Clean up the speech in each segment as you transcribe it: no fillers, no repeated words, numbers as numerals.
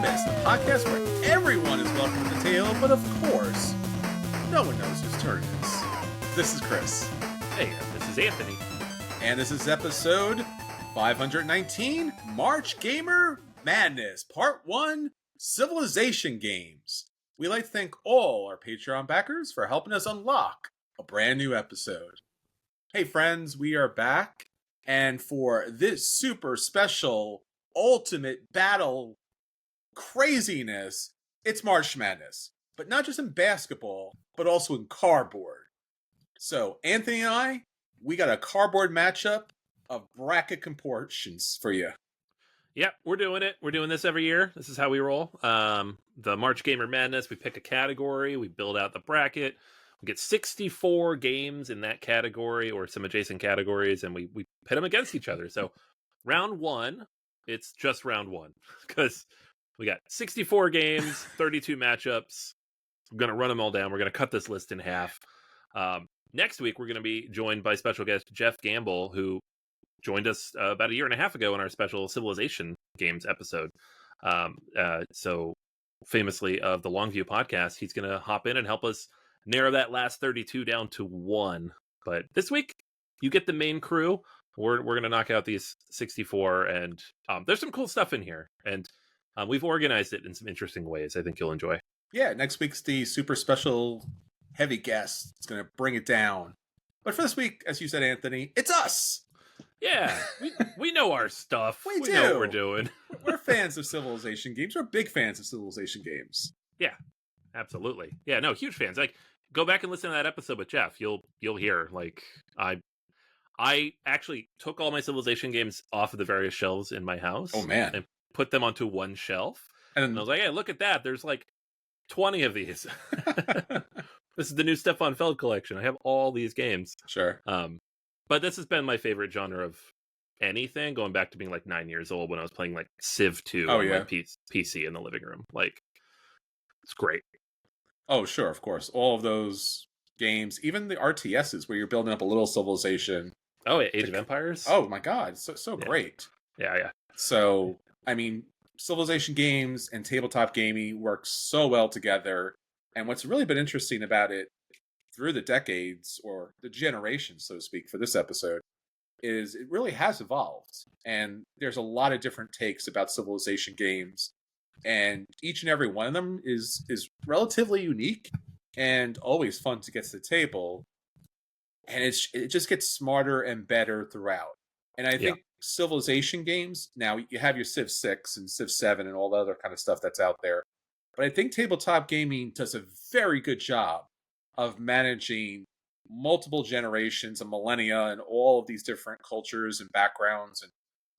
Madness, the podcast where everyone is welcome to the table, but of course, no one knows whose turn it is. This is Chris. Hey, this is Anthony. And this is episode 519, March Gamer Madness, Part 1, Civilization Games. We'd like to thank all our Patreon backers for helping us unlock a brand new episode. Hey friends, we are back, and for this super special ultimate battle craziness, it's March Madness. But not just in basketball, but also in cardboard. So, Anthony and I, we got a cardboard matchup of bracket proportions for you. Yep, we're doing it. We're doing this every year. This is how we roll. The March Gamer Madness, we pick a category, we build out the bracket. We get 64 games in that category or some adjacent categories, and we pit them against each other. So, round one, it's just round one because we got 64 games, 32 matchups. We're going to run them all down. We're going to cut this list in half. Next week, we're going to be joined by special guest Geof Gambill, who joined us about a year and a half ago in our special Civilization Games episode. So famously of the Longview Podcast, he's going to hop in and help us narrow that last 32 down to one. But this week, you get the main crew. We're going to knock out these 64, and there's some cool stuff in here. And we've organized it in some interesting ways I think you'll enjoy. Yeah, next week's the super special heavy guest. It's going to bring it down. But for this week, as you said, Anthony, it's us! Yeah, we know our stuff. We do. Know what we're doing. We're fans of Civilization games. We're big fans of Civilization games. Yeah, absolutely. Yeah, no, huge fans. Like, go back and listen to that episode with Geof. You'll hear, like, I actually took all my Civilization games off of the various shelves in my house. Oh, man. And put them onto one shelf. And I was like, hey, look at that. There's like 20 of these. This is the new Stefan Feld collection. I have all these games. Sure. But this has been my favorite genre of anything, going back to being like 9 years old when I was playing like Civ 2 on my PC in the living room. Like, it's great. Oh, sure, of course. All of those games, even the RTSs where you're building up a little civilization. Oh, yeah, Age of Empires? Oh, my God. So yeah. Great. Yeah. So, I mean, Civilization games and tabletop gaming work so well together. And what's really been interesting about it through the decades, or the generations, so to speak, for this episode, is it really has evolved. And there's a lot of different takes about Civilization games. And each and every one of them is relatively unique and always fun to get to the table. And it just gets smarter and better throughout. And I think Civilization games, now you have your Civ 6 and Civ 7 and all the other kind of stuff that's out there. But I think tabletop gaming does a very good job of managing multiple generations and millennia and all of these different cultures and backgrounds and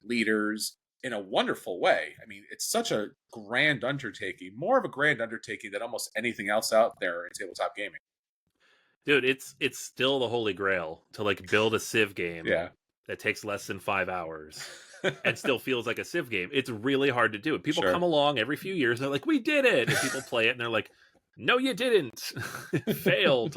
leaders in a wonderful way. I mean, it's such a grand undertaking, more of a grand undertaking than almost anything else out there in tabletop gaming. Dude, it's still the holy grail to like build a Civ game that takes less than 5 hours and still feels like a Civ game. It's really hard to do. People come along every few years and they're like, we did it. And people play it and they're like, no, you didn't. It failed.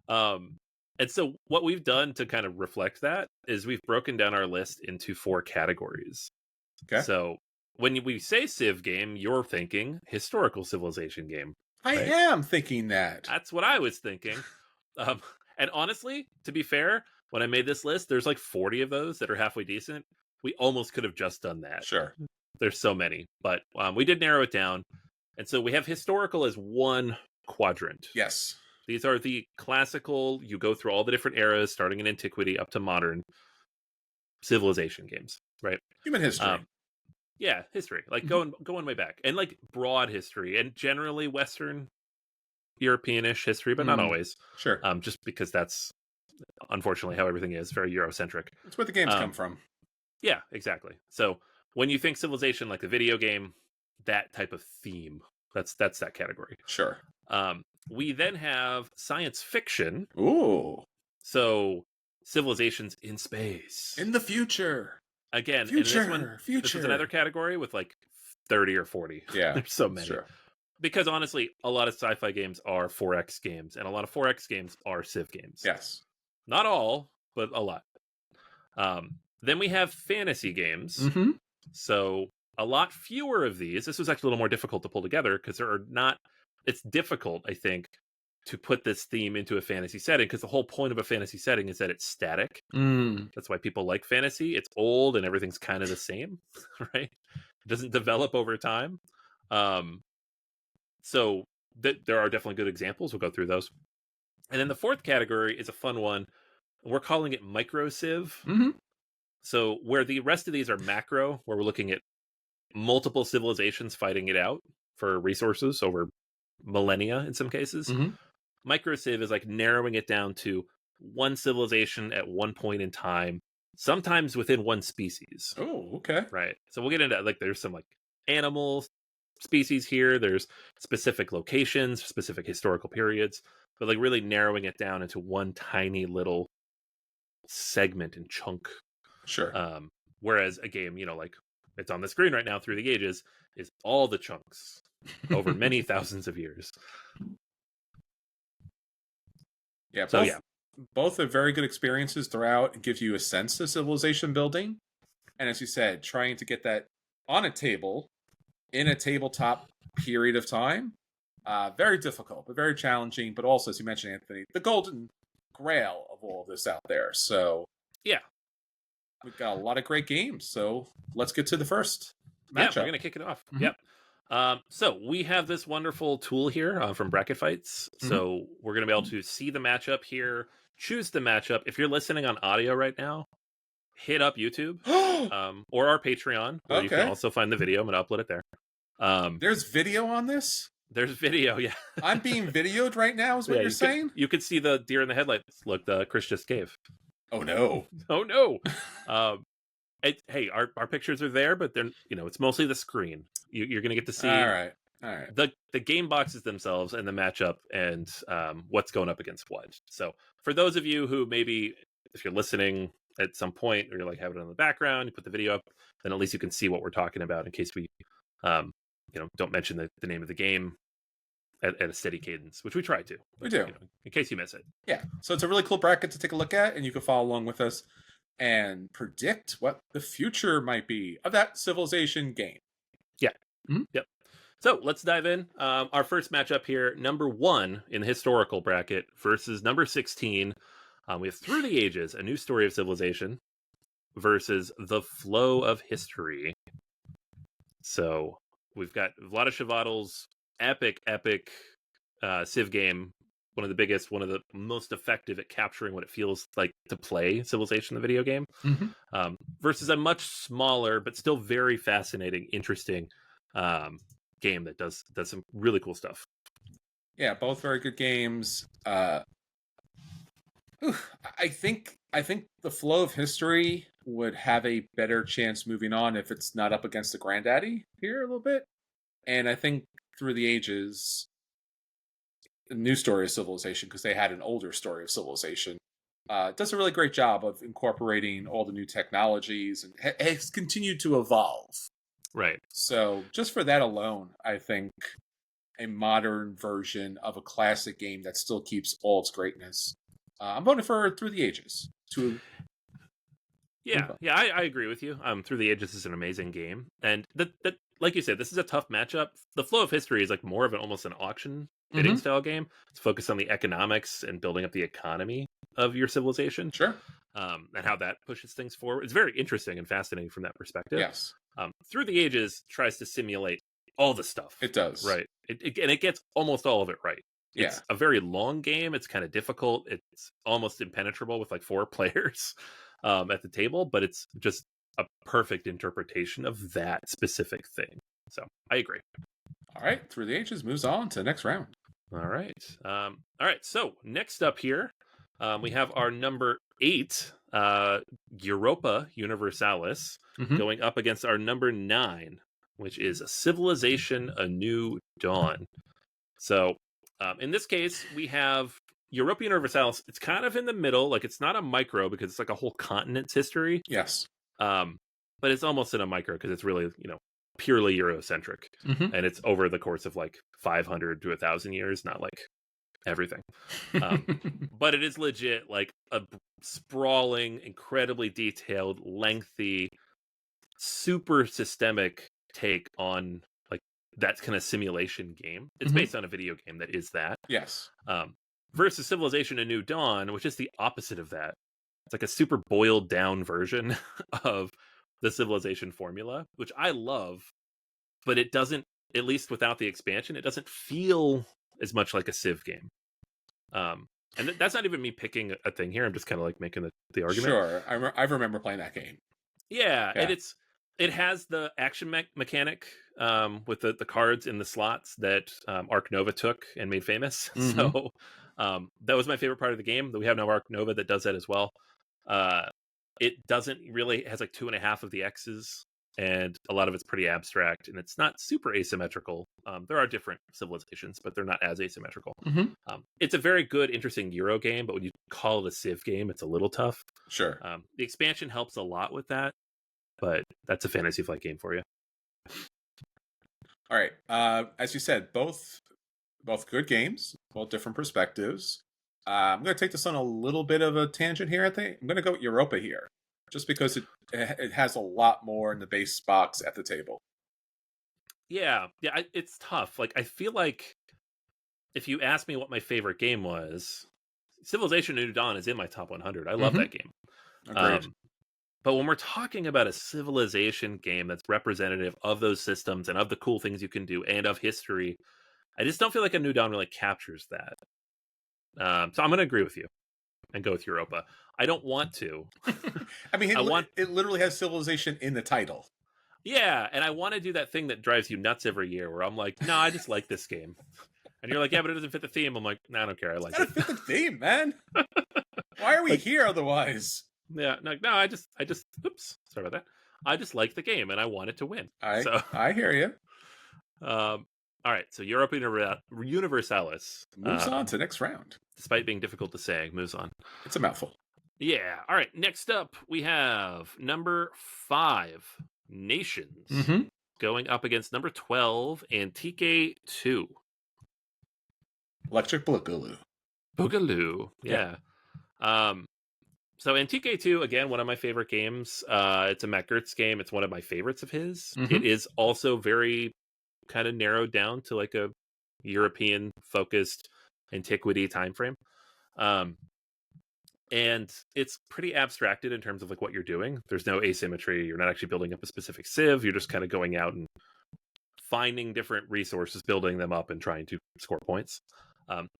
And so what we've done to kind of reflect that is we've broken down our list into 4 categories. Okay. So when we say Civ game, you're thinking historical civilization game. Right? I am thinking that. That's what I was thinking. And honestly, to be fair, when I made this list, there's like 40 of those that are halfway decent. We almost could have just done that. Sure. There's so many, but we did narrow it down. And so we have historical as one quadrant. Yes. These are the classical, you go through all the different eras, starting in antiquity up to modern civilization games, right? Human history. Yeah, history. Like going way back. And like broad history and generally Western European-ish history, but not always. Sure. Just because that's unfortunately how everything is, very Eurocentric. That's where the games come from. Yeah, exactly. So when you think civilization, like the video game, that type of theme, that's that category. Sure. We then have science fiction. Ooh. So civilizations in space. In the future. Again, future. This is another category with like 30 or 40. Yeah. There's so many. Sure. Because honestly, a lot of sci-fi games are 4X games, and a lot of 4X games are Civ games. Yes. Not all, but a lot. Then we have fantasy games. Mm-hmm. So a lot fewer of these. This was actually a little more difficult to pull together because there are not. It's difficult, I think, to put this theme into a fantasy setting because the whole point of a fantasy setting is that it's static. That's why people like fantasy. It's old and everything's kind of the same, right? It doesn't develop over time. So there are definitely good examples. We'll go through those. And then the fourth category is a fun one. We're calling it micro civ. So where the rest of these are macro, where we're looking at multiple civilizations fighting it out for resources over millennia in some cases. Micro civ is like narrowing it down to one civilization at one point in time, sometimes within one species. Oh, okay. Right. So we'll get into like there's some like animal species here. There's specific locations, specific historical periods, but like really narrowing it down into one tiny little segment and chunk. Sure. Whereas a game, like it's on the screen right now, Through the Ages, is all the chunks over many thousands of years. Yeah. So both are very good experiences throughout. It gives you a sense of civilization building, and as you said, trying to get that on a table in a tabletop period of time, very difficult, but very challenging. But also, as you mentioned, Anthony, the golden grail of all of this out there. So yeah. We've got a lot of great games, so let's get to the first matchup. Yeah, we're going to kick it off. Yep. So we have this wonderful tool here from Bracket Fights. So we're going to be able to see the matchup here, choose the matchup. If you're listening on audio right now, hit up YouTube or our Patreon, where you can also find the video. I'm going to upload it there. There's video on this? There's video, yeah. I'm being videoed right now, is what you're saying? You could see the deer in the headlights look Chris just gave. Oh no! Oh no! Hey, our pictures are there, but they're it's mostly the screen. You're going to get to see. All right. The game boxes themselves and the matchup and what's going up against what. So for those of you who maybe if you're listening at some point or you're like have it on the background, you put the video up, then at least you can see what we're talking about in case we don't mention the name of the game at a steady cadence, which we try to. We do. In case you miss it. Yeah. So it's a really cool bracket to take a look at, and you can follow along with us and predict what the future might be of that Civilization game. Yeah. Yep. So let's dive in. Our first matchup here, number 1 in the historical bracket versus number 16. We have Through the Ages, A New Story of Civilization versus The Flow of History. So we've got Vlaada Chvátil's epic Civ game, one of the biggest, one of the most effective at capturing what it feels like to play Civilization, the video game, versus a much smaller but still very fascinating, interesting game that does some really cool stuff. Yeah, both very good games. I think The Flow of History would have a better chance moving on if it's not up against the granddaddy here a little bit, and I think Through the Ages, A New Story of Civilization, because they had an older story of civilization, does a really great job of incorporating all the new technologies and has continued to evolve. Right. So just for that alone, I think a modern version of a classic game that still keeps all its greatness. I'm voting for Through the Ages. I agree with you. Through the Ages is an amazing game, and that like you said, this is a tough matchup. The Flow of History is like more of almost an auction bidding style game. It's focused on the economics and building up the economy of your civilization. Sure. And how that pushes things forward. It's very interesting and fascinating from that perspective. Yes. Through the Ages tries to simulate all the stuff. It does. Right. And it gets almost all of it right. It's a very long game. It's kind of difficult. It's almost impenetrable with like 4 players at the table, but it's just a perfect interpretation of that specific thing. So I agree. All right. Through the Ages moves on to the next round. All right. All right. So next up here, we have our number 8, Europa Universalis, going up against our number 9, which is Civilization: A New Dawn. So in this case, we have Europa Universalis. It's kind of in the middle. Like it's not a micro because it's like a whole continent's history. Yes. But it's almost in a micro because it's really, purely Eurocentric. And it's over the course of like 500 to 1,000 years, not like everything. But it is legit like a sprawling, incredibly detailed, lengthy, super systemic take on like that kind of simulation game. It's Mhm. based on a video game that is that. Yes. Versus Civilization: A New Dawn, which is the opposite of that. It's like a super boiled down version of the Civilization formula, which I love, but it doesn't, at least without the expansion, it doesn't feel as much like a Civ game. And that's not even me picking a thing here. I'm just kind of like making the argument. Sure. I remember playing that game. Yeah, and it has the action mechanic with the cards in the slots that Arc Nova took and made famous. Mhm. So that was my favorite part of the game. We have now Arc Nova that does that as well. It doesn't really, it has like 2.5 of the X's, and a lot of it's pretty abstract, and it's not super asymmetrical. There are different civilizations, but they're not as asymmetrical. Mhm. It's a very good, interesting Euro game, but when you call it a Civ game, it's a little tough. Sure. The expansion helps a lot with that, but that's a Fantasy Flight game for you. All right. As you said, both good games, both different perspectives. I'm going to take this on a little bit of a tangent here. I think I'm going to go with Europa here, just because it has a lot more in the base box at the table. Yeah, it's tough. Like, I feel like if you ask me what my favorite game was, Civilization: New Dawn is in my top 100. I love that game. Agreed. But when we're talking about a Civilization game that's representative of those systems and of the cool things you can do and of history, I just don't feel like a New Dawn really captures that. So I'm going to agree with you and go with Europa. I don't want to. I mean, it literally has Civilization in the title. Yeah, and I want to do that thing that drives you nuts every year where I'm like, no, I just like this game. And you're like, yeah, but it doesn't fit the theme. I'm like, no, I don't care. I like it. It's gotta fit the theme, man. Why are we here otherwise? Yeah, no, I just, oops, sorry about that. I just like the game and I want it to win. I hear you. All right, so Europa Universalis moves on to next round. Despite being difficult to say, moves on. It's a mouthful. Yeah. All right, next up we have number 5, Nations, going up against number 12, Antique 2. Electric Boogaloo. Boogaloo, yeah. So Antique 2, again, one of my favorite games. It's a Matt Gertz game. It's one of my favorites of his. It is also very kind of narrowed down to like a European-focused antiquity time frame. And it's pretty abstracted in terms of like what you're doing. There's no asymmetry. You're not actually building up a specific civ. You're just kind of going out and finding different resources, building them up, and trying to score points.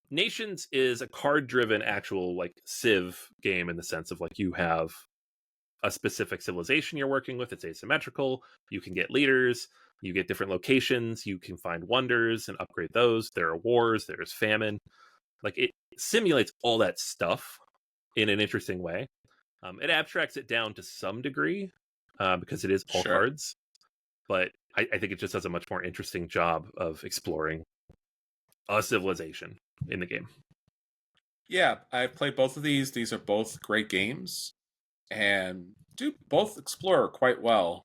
Nations is a card-driven actual like civ game in the sense of like you have a specific civilization you're working with. It's asymmetrical. You can get leaders. You get different locations. You can find wonders and upgrade those. There are wars. There's famine. Like, it simulates all that stuff in an interesting way. It abstracts it down to some degree because it is all cards. But I think it just does a much more interesting job of exploring a civilization in the game. Yeah, I've played both of these. These are both great games and do both explore quite well.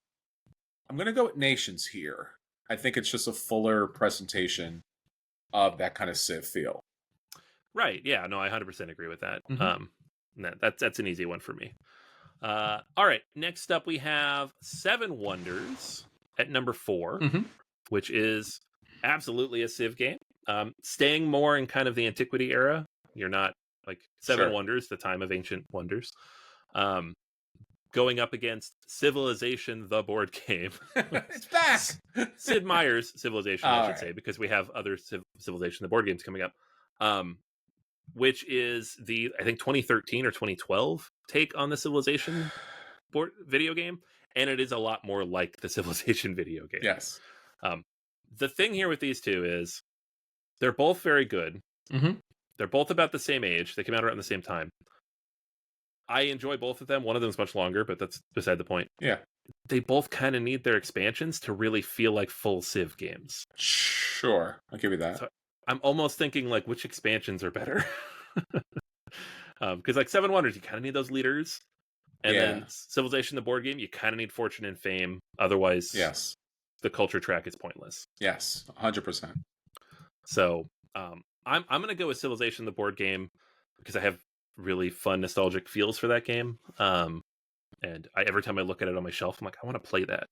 I'm going to go with Nations here. I think it's just a fuller presentation of that kind of Civ feel. Right. Yeah, no, I 100% agree with that. That's an easy one for me. All right. Next up, we have Seven Wonders at number 4, which is absolutely a Civ game. Staying more in kind of the antiquity era. You're not like Seven Wonders, the time of ancient wonders. Going up against Civilization, the board game. It's back! Sid Meier's Civilization, I should say, because we have other Civilization, the board games coming up. Which is the, I think, 2013 or 2012 take on the Civilization board video game. And it is a lot more like the Civilization video game. Yes. The thing here with these two is they're both very good. They're both about the same age. They came out around the same time. I enjoy both of them. One of them is much longer, but that's beside the point. Yeah. They both kind of need their expansions to really feel like full Civ games. Sure. I'll give you that. So I'm almost thinking, like, which expansions are better? Because, like, Seven Wonders, you kind of need those leaders. And then Civilization, the board game, you kind of need Fortune and Fame. Otherwise, the culture track is pointless. Yes, 100%. So I'm going to go with Civilization, the board game, because I have really fun, nostalgic feels for that game. And every time I look at it on my shelf, I'm like, I want to play that.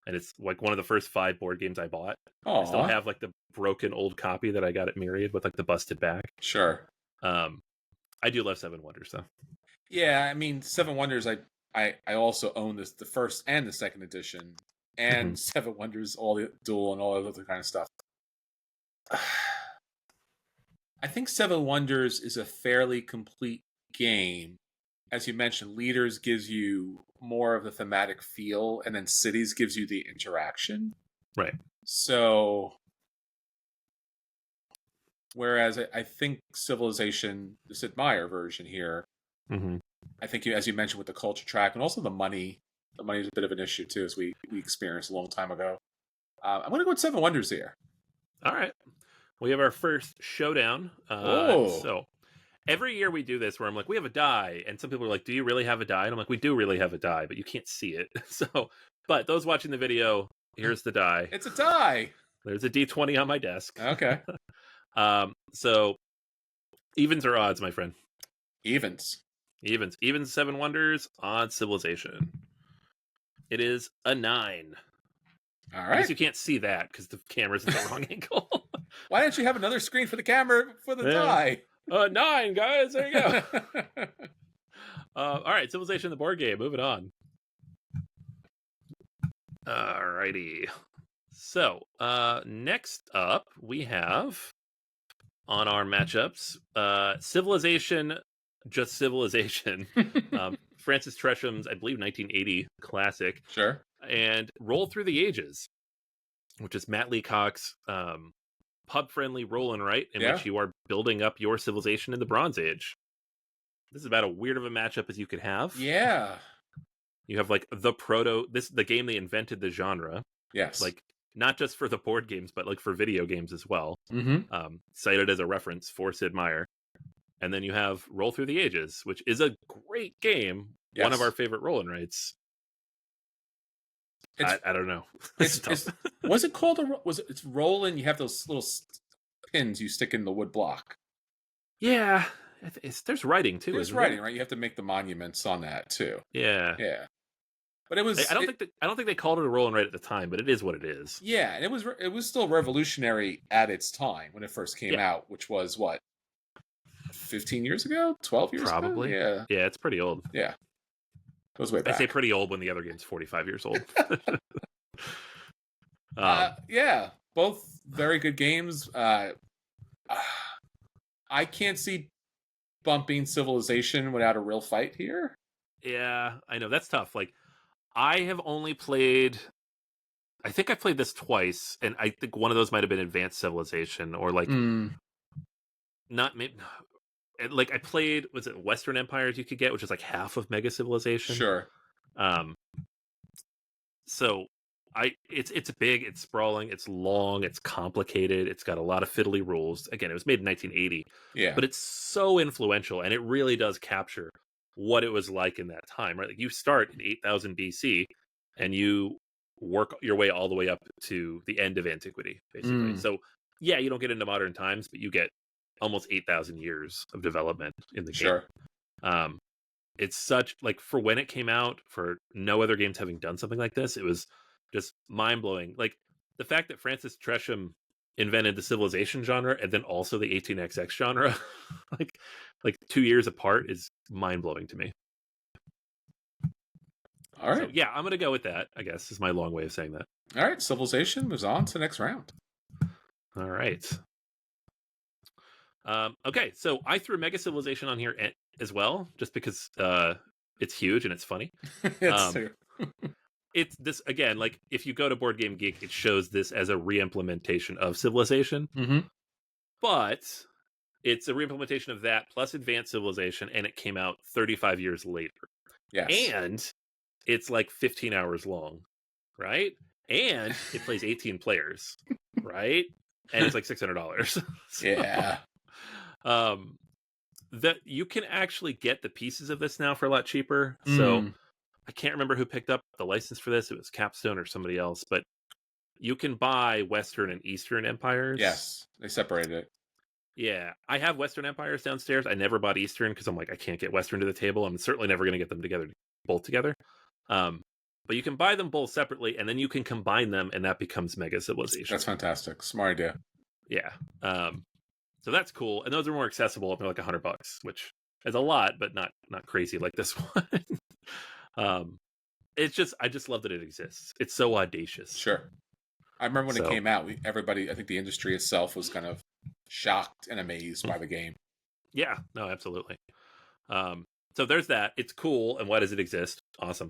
and it's like one of the first 5 board games I bought. Oh, I still have like the broken old copy that I got at Myriad with like the busted back. Sure. I do love Seven Wonders though. Yeah, I mean, Seven Wonders. I also own the first and the second edition, and Seven Wonders, all the dual and all that other kind of stuff. I think Seven Wonders is a fairly complete game. As you mentioned, Leaders gives you more of the thematic feel, and then Cities gives you the interaction. Right. So, whereas I think Civilization, the Sid Meier version here, I think as you mentioned with the culture track and also the money is a bit of an issue too, as we experienced a long time ago. I'm going to go with Seven Wonders here. All right. We have our first showdown. So every year we do this where I'm like, we have a die. And some people are like, do you really have a die? And I'm like, we do really have a die, but you can't see it. But those watching the video, here's the die. It's a die. There's a D20 on my desk. Okay. So evens or odds, my friend? Evens. Evens, Seven Wonders, odds, Civilization. It is a 9. All I right. guess you can't see that because the camera's at the wrong angle. Why don't you have another screen for the camera for the die? 9, guys. There you go. All right, Civilization, the board game. Moving on. All righty. So next up, we have on our matchups Civilization, just Civilization. Francis Tresham's, I believe, 1980 classic. Sure. And Roll Through the Ages, which is Matt Leacock's pub-friendly roll and write, in which you are building up your civilization in the Bronze Age. This is about as weird of a matchup as you could have. Yeah. You have like the game they invented the genre. Yes. Like not just for the board games, but like for video games as well. Mm-hmm. Cited as a reference for Sid Meier. And then you have Roll Through the Ages, which is a great game. Yes. One of our favorite roll and writes. I don't know. Was it called it's rolling? You have those little pins you stick in the wood block. Yeah, there's writing too. There's writing, right? You have to make the monuments on that too. Yeah. But it was. I don't think they called it a roll and write at the time, but it is what it is. Yeah, and it was still revolutionary at its time when it first came out, which was what, 15 years ago, 12 years probably. Ago? Yeah, it's pretty old. Yeah. Goes way back. I say pretty old when the other game's 45 years old. Yeah, both very good games. I can't see bumping Civilization without a real fight here. Yeah, I know. That's tough. Like, I have only played... I think I played this twice, and I think one of those might have been Advanced Civilization, or like... Not... Like I played, was it Western Empires you could get, which is like half of Mega Civilization? Sure. So it's big, it's sprawling, it's long, it's complicated, it's got a lot of fiddly rules. Again, it was made in 1980. Yeah. But it's so influential, and it really does capture what it was like in that time, right? Like you start in 8000 BC, and you work your way all the way up to the end of antiquity, basically. So yeah, you don't get into modern times, but you get almost 8,000 years of development in the game. Sure. It's such, like, for when it came out, for no other games having done something like this, it was just mind-blowing. Like, the fact that Francis Tresham invented the Civilization genre and then also the 18XX genre, like 2 years apart, is mind-blowing to me. All right. So, yeah, I'm going to go with that, I guess, is my long way of saying that. All right, Civilization moves on to the next round. All right. Okay, so I threw Mega Civilization on here as well, just because it's huge and it's funny. It's this, again, like if you go to Board Game Geek, it shows this as a re-implementation of Civilization, but it's a re-implementation of that plus Advanced Civilization, and it came out 35 years later. Yes, and it's like 15 hours long, right? And it plays 18 players, right? And it's like $600. Yeah. That you can actually get the pieces of this now for a lot cheaper. So I can't remember who picked up the license for this. It was Capstone or somebody else, but you can buy Western and Eastern Empires. Yes, they separated it. Yeah, I have Western Empires downstairs. I never bought Eastern because I'm like, I can't get Western to the table. I'm certainly never going to get them together, both together. But but you can buy them both separately, and then you can combine them, and that becomes Mega Civilization. That's fantastic. Smart idea. Yeah. So that's cool, and those are more accessible. They're like $100, which is a lot, but not crazy like this one. It's just, I just love that it exists. It's so audacious. Sure. I remember when it came out, everybody, I think the industry itself was kind of shocked and amazed by the game. Yeah, no, absolutely. So there's that. It's cool, and why does it exist? Awesome.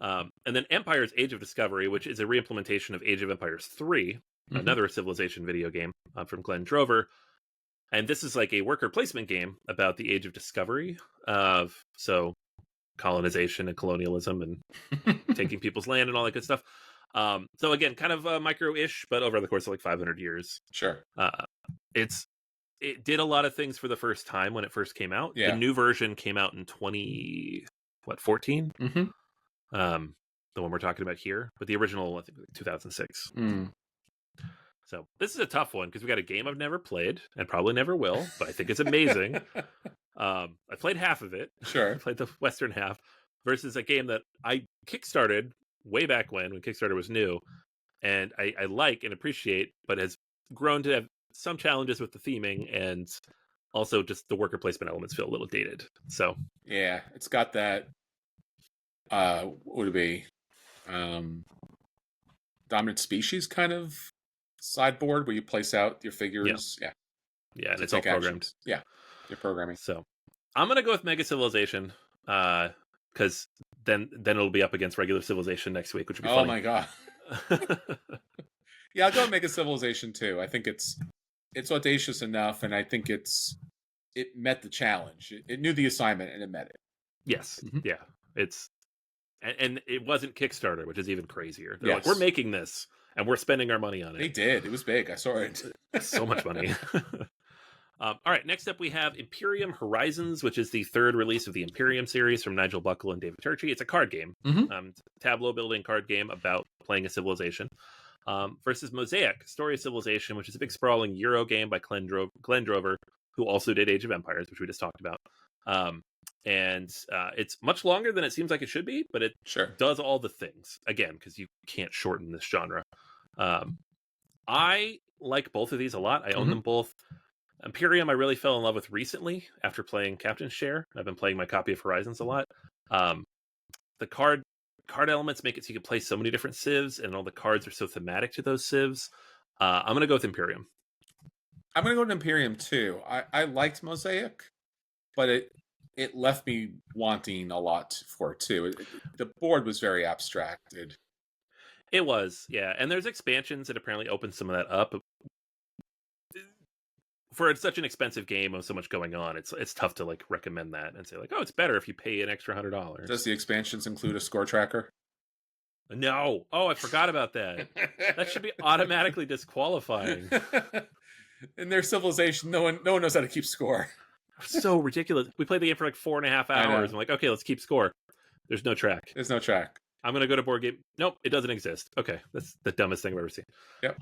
And then Empire's Age of Discovery, which is a reimplementation of Age of Empires 3, another Civilization video game from Glenn Drover. And this is like a worker placement game about the Age of Discovery, so colonization and colonialism and taking people's land and all that good stuff. So again, kind of micro-ish, but over the course of like 500 years. Sure. It did a lot of things for the first time when it first came out. Yeah. The new version came out in 2014? Mm-hmm. The one we're talking about here, but the original, I think, 2006. Mm. So this is a tough one because we got a game I've never played and probably never will, but I think it's amazing. I played half of it. Sure. I played the Western half versus a game that I kickstarted way back when Kickstarter was new, and I like and appreciate, but has grown to have some challenges with the theming, and also just the worker placement elements feel a little dated. So yeah, it's got that. What would it be? Dominant species kind of sideboard where you place out your figures. Yeah, and it's all programmed. Actions. Yeah, you're programming. So I'm gonna go with Mega Civilization, because then it'll be up against regular Civilization next week, which would be funny. Oh my god. Yeah, I'll go Mega Civilization too. I think it's audacious enough, and I think it met the challenge. It knew the assignment, and it met it. Yes, yeah, and it wasn't Kickstarter, which is even crazier. They're Yes. like, we're making this, and we're spending our money on it. They did. It was big. I saw it. So much money. All right, next up we have Imperium Horizons, which is the third release of the Imperium series from Nigel Buckle and David Turczi. It's a card game, tableau building card game about playing a civilization. Versus Mosaic, Story of Civilization, which is a big sprawling Euro game by Glenn Drover, who also did Age of Empires, which we just talked about. And it's much longer than it seems like it should be, but it does all the things, again, because you can't shorten this genre. I like both of these a lot. I own them both. Imperium I really fell in love with recently after playing Captain's Share. I've been playing my copy of Horizons a lot. The card elements make it so you can play so many different civs, and all the cards are so thematic to those civs. I'm going to go with Imperium. I'm going to go with Imperium too. I liked Mosaic, but it left me wanting a lot for it too. The board was very abstracted. It was, yeah. And there's expansions that apparently open some of that up. For such an expensive game with so much going on, it's tough to like recommend that and say like, oh, it's better if you pay an extra $100. Does the expansions include a score tracker? No. Oh, I forgot about that. That should be automatically disqualifying. In their Civilization, no one knows how to keep score. So ridiculous. We played the game for like 4.5 hours. I'm like, okay, let's keep score. There's no track. There's no track. I'm gonna go to board game. Nope, it doesn't exist. Okay, that's the dumbest thing I've ever seen. Yep.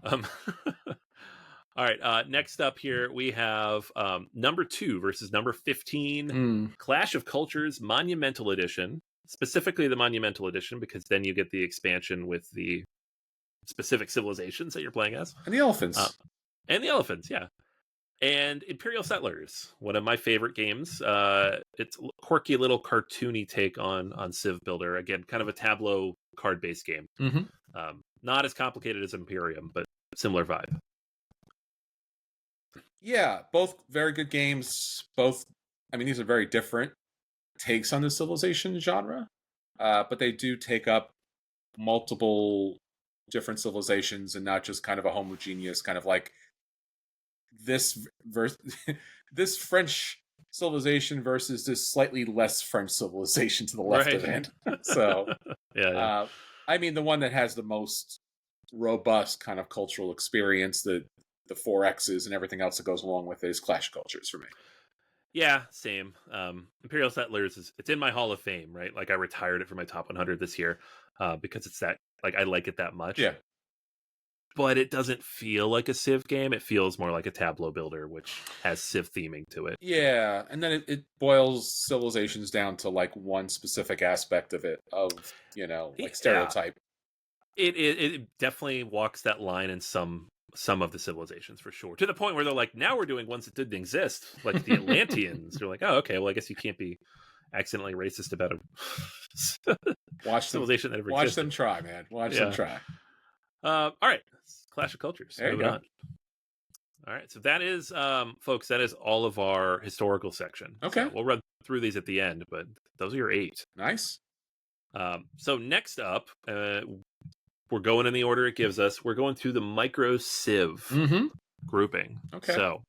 All right, next up here we have number 2 versus number 15, Clash of Cultures Monumental Edition. Specifically the Monumental Edition, because then you get the expansion with the specific civilizations that you're playing as. And the elephants. Yeah. And Imperial Settlers, one of my favorite games. It's a quirky little cartoony take on Civ Builder. Again, kind of a tableau card-based game. Not as complicated as Imperium, but similar vibe. Yeah, both very good games. Both, I mean, these are very different takes on the Civilization genre, but they do take up multiple different civilizations and not just kind of a homogeneous kind of like this French civilization versus this slightly less French civilization to the left of it. So, yeah. I mean, the one that has the most robust kind of cultural experience, the 4X's and everything else that goes along with it, is Clash of Cultures for me. Yeah, same. Imperial Settlers it's in my Hall of Fame, right? Like I retired it for my top 100 this year because it's that, like, I like it that much. Yeah. but it doesn't feel like a Civ game. It feels more like a Tableau builder, which has Civ theming to it. Yeah, and then it boils civilizations down to like one specific aspect of it, of like Yeah, stereotype. it definitely walks that line in some of the civilizations for sure. To the point where they're like, now we're doing ones that didn't exist, like the Atlanteans. You're like, oh, okay, well, I guess you can't be accidentally racist about a civilization that ever Watch existed. them try, man. Watch them try. All right, Clash of Cultures. There you go. On. All right, so that is, folks, that is all of our historical section. Okay. So we'll run through these at the end, but those are your 8. Nice. So next up, we're going in the order it gives us. We're going through the micro Civ grouping. Okay. So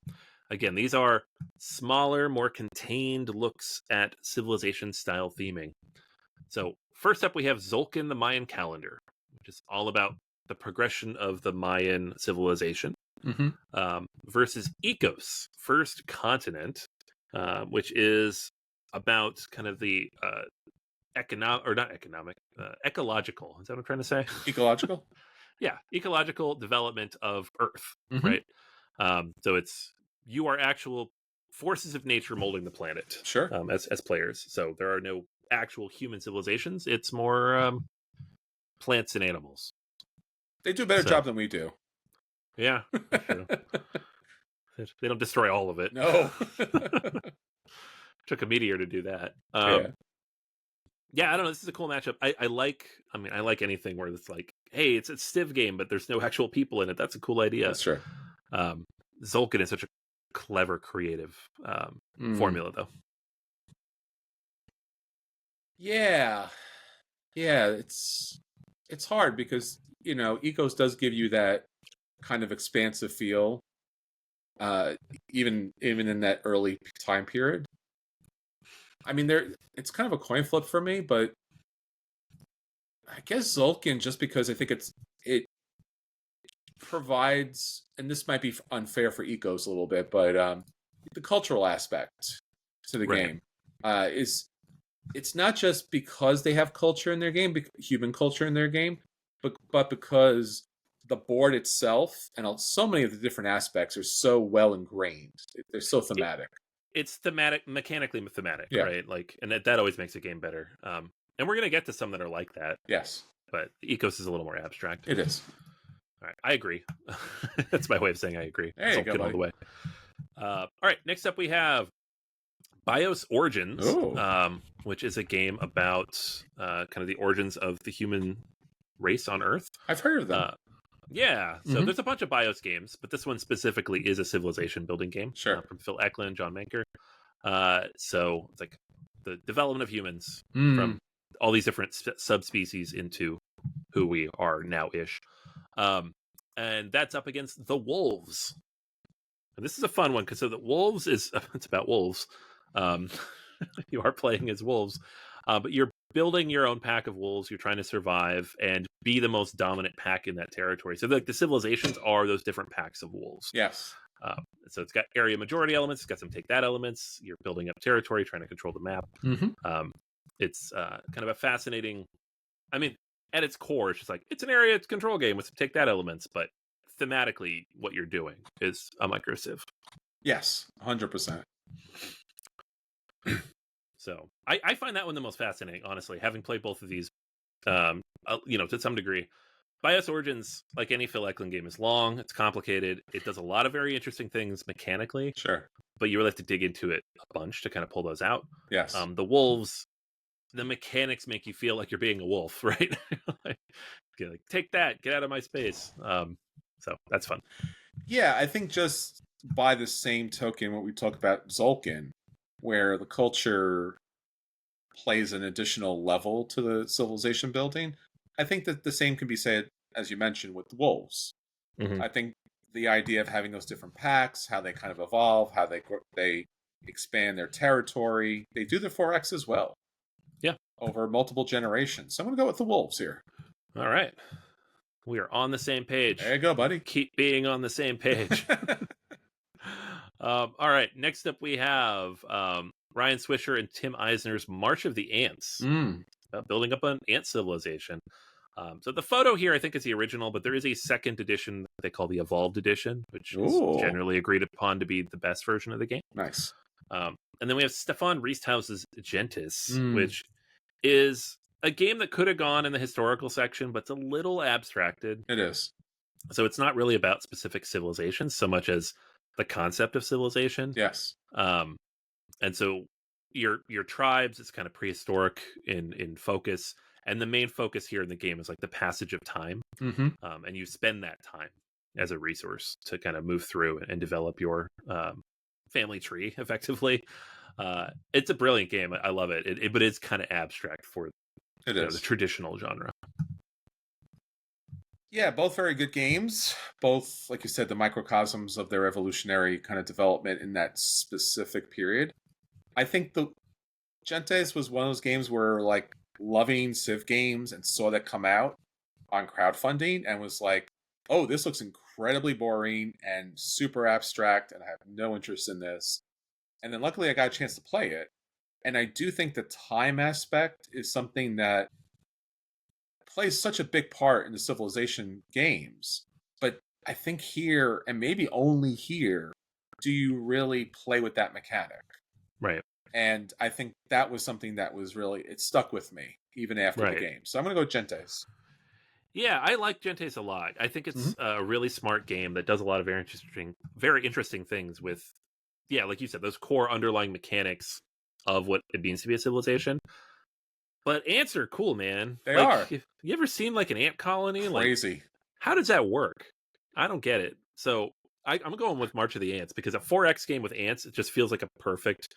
again, these are smaller, more contained looks at civilization style theming. So first up, we have Tzolk'in, the Mayan calendar, which is all about the progression of the Mayan civilization, versus Ecos, First Continent, which is about kind of the ecological. Is that what I'm trying to say? Ecological? Yeah, ecological development of Earth, right? So you are actual forces of nature molding the planet, sure, as players. So there are no actual human civilizations. It's more plants and animals. They do a better job than we do. Yeah, true. They don't destroy all of it. No. Took a meteor to do that. Yeah, I don't know. This is a cool matchup. I like anything where it's like, hey, it's a Civ game, but there's no actual people in it. That's a cool idea. That's true. Tzolk'in is such a clever, creative formula, though. Yeah, it's hard because Ecos does give you that kind of expansive feel, even in that early time period. I mean, it's kind of a coin flip for me, but I guess Tzolk'in, just because I think it provides, and this might be unfair for Ecos a little bit, but the cultural aspect to the game is, it's not just because they have culture in their game, human culture in their game, but because the board itself and so many of the different aspects are so well ingrained. They're so thematic. It's thematic, mechanically thematic, right? Like, and that always makes a game better. And we're gonna get to some that are like that. Yes, but Ecos is a little more abstract. It is. All right, I agree. That's my way of saying I agree. There you go, buddy. All the way. All right, next up we have Bios Origins, which is a game about kind of the origins of the human race on Earth. I've heard of them. Yeah, so there's a bunch of Bios games, but this one specifically is a civilization building game. Sure. From Phil Eklund, John Menker. So it's like the development of humans from all these different subspecies into who we are now-ish. And that's up against the Wolves. And this is a fun one because the Wolves it's about wolves. You are playing as wolves, but you're building your own pack of wolves. You're trying to survive and be the most dominant pack in that territory. So the civilizations are those different packs of wolves. Yes. So it's got area majority elements. It's got some take that elements. You're building up territory, trying to control the map. It's kind of a fascinating. I mean, at its core, it's just like it's an area control game with some take that elements, but thematically, what you're doing is a micro Civ. Yes, 100%. So I find that one the most fascinating, honestly, having played both of these, to some degree. Bios Origins, like any Phil Eklund game, is long, it's complicated, it does a lot of very interesting things mechanically. Sure. But you really have to dig into it a bunch to kind of pull those out. Yes. The wolves, the mechanics make you feel like you're being a wolf, right? like take that, get out of my space. So that's fun. Yeah, I think just by the same token, what we talk about Tzolk'in, where the culture plays an additional level to the civilization building, I think that the same can be said, as you mentioned, with the wolves. I think the idea of having those different packs, how they kind of evolve, how they expand their territory, they do the 4X as well. Yeah. Over multiple generations. So I'm going to go with the wolves here. All right. We are on the same page. There you go, buddy. Keep being on the same page. All right. Next up, we have Ryan Swisher and Tim Eisner's March of the Ants, building up an ant civilization. So the photo here, I think, is the original, but there is a second edition that they call the Evolved Edition, which is generally agreed upon to be the best version of the game. Nice. And then we have Stefan Riesthouse's Gentis, which is a game that could have gone in the historical section, but it's a little abstracted. It is. So it's not really about specific civilizations so much as the concept of civilization. Yes. And so your tribes is kind of prehistoric in focus, and the main focus here in the game is like the passage of time. And you spend that time as a resource to kind of move through and develop your family tree effectively. It's a brilliant game. I love it. But it's kind of abstract for the traditional genre. Yeah, both very good games. Both, like you said, the microcosms of their evolutionary kind of development in that specific period. I think the Gentes was one of those games where, like, loving Civ games and saw that come out on crowdfunding and was like, oh, this looks incredibly boring and super abstract and I have no interest in this. And then luckily I got a chance to play it. And I do think the time aspect is something that plays such a big part in the Civilization games. But I think here, and maybe only here, do you really play with that mechanic. Right. And I think that was something that was really, it stuck with me even after the game. So I'm going to go Gentes. Yeah, I like Gentes a lot. I think it's a really smart game that does a lot of very interesting things with, yeah, like you said, those core underlying mechanics of what it means to be a civilization. But ants are cool, man. They are. You ever seen like an ant colony? Crazy. Like, how does that work? I don't get it. So I'm going with March of the Ants because a 4X game with ants, it just feels like a perfect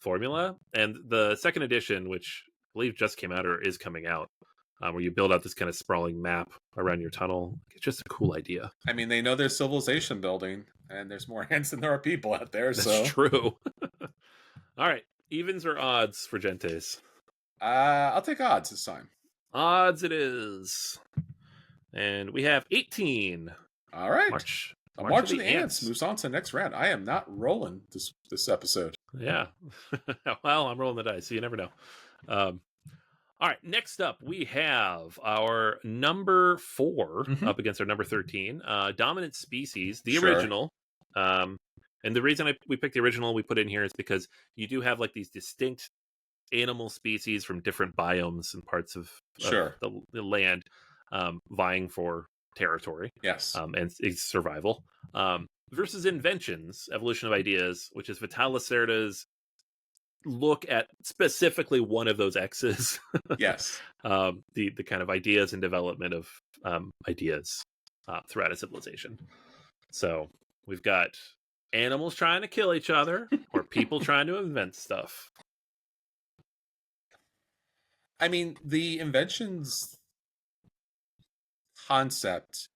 formula. And the second edition, which I believe just came out or is coming out, where you build out this kind of sprawling map around your tunnel, it's just a cool idea. I mean, they know there's civilization building, and there's more ants than there are people out there. That's true. All right, evens or odds for Gentes? I'll take odds this time. Odds it is. And we have 18. All right. March of the Ants moves on to the next round. I am not rolling this episode. Yeah. Well, I'm rolling the dice, so you never know. All right, next up, we have our number 4 up against our number 13, Dominant Species, the original. And the reason we picked the original we put in here is because you do have like these distinct animal species from different biomes and parts of the land vying for territory. Yes. And survival. Versus Inventions, Evolution of Ideas, which is Vital Lacerda's look at specifically one of those X's. Yes. The kind of ideas and development of ideas throughout a civilization. So we've got animals trying to kill each other or people trying to invent stuff. I mean, the inventions concept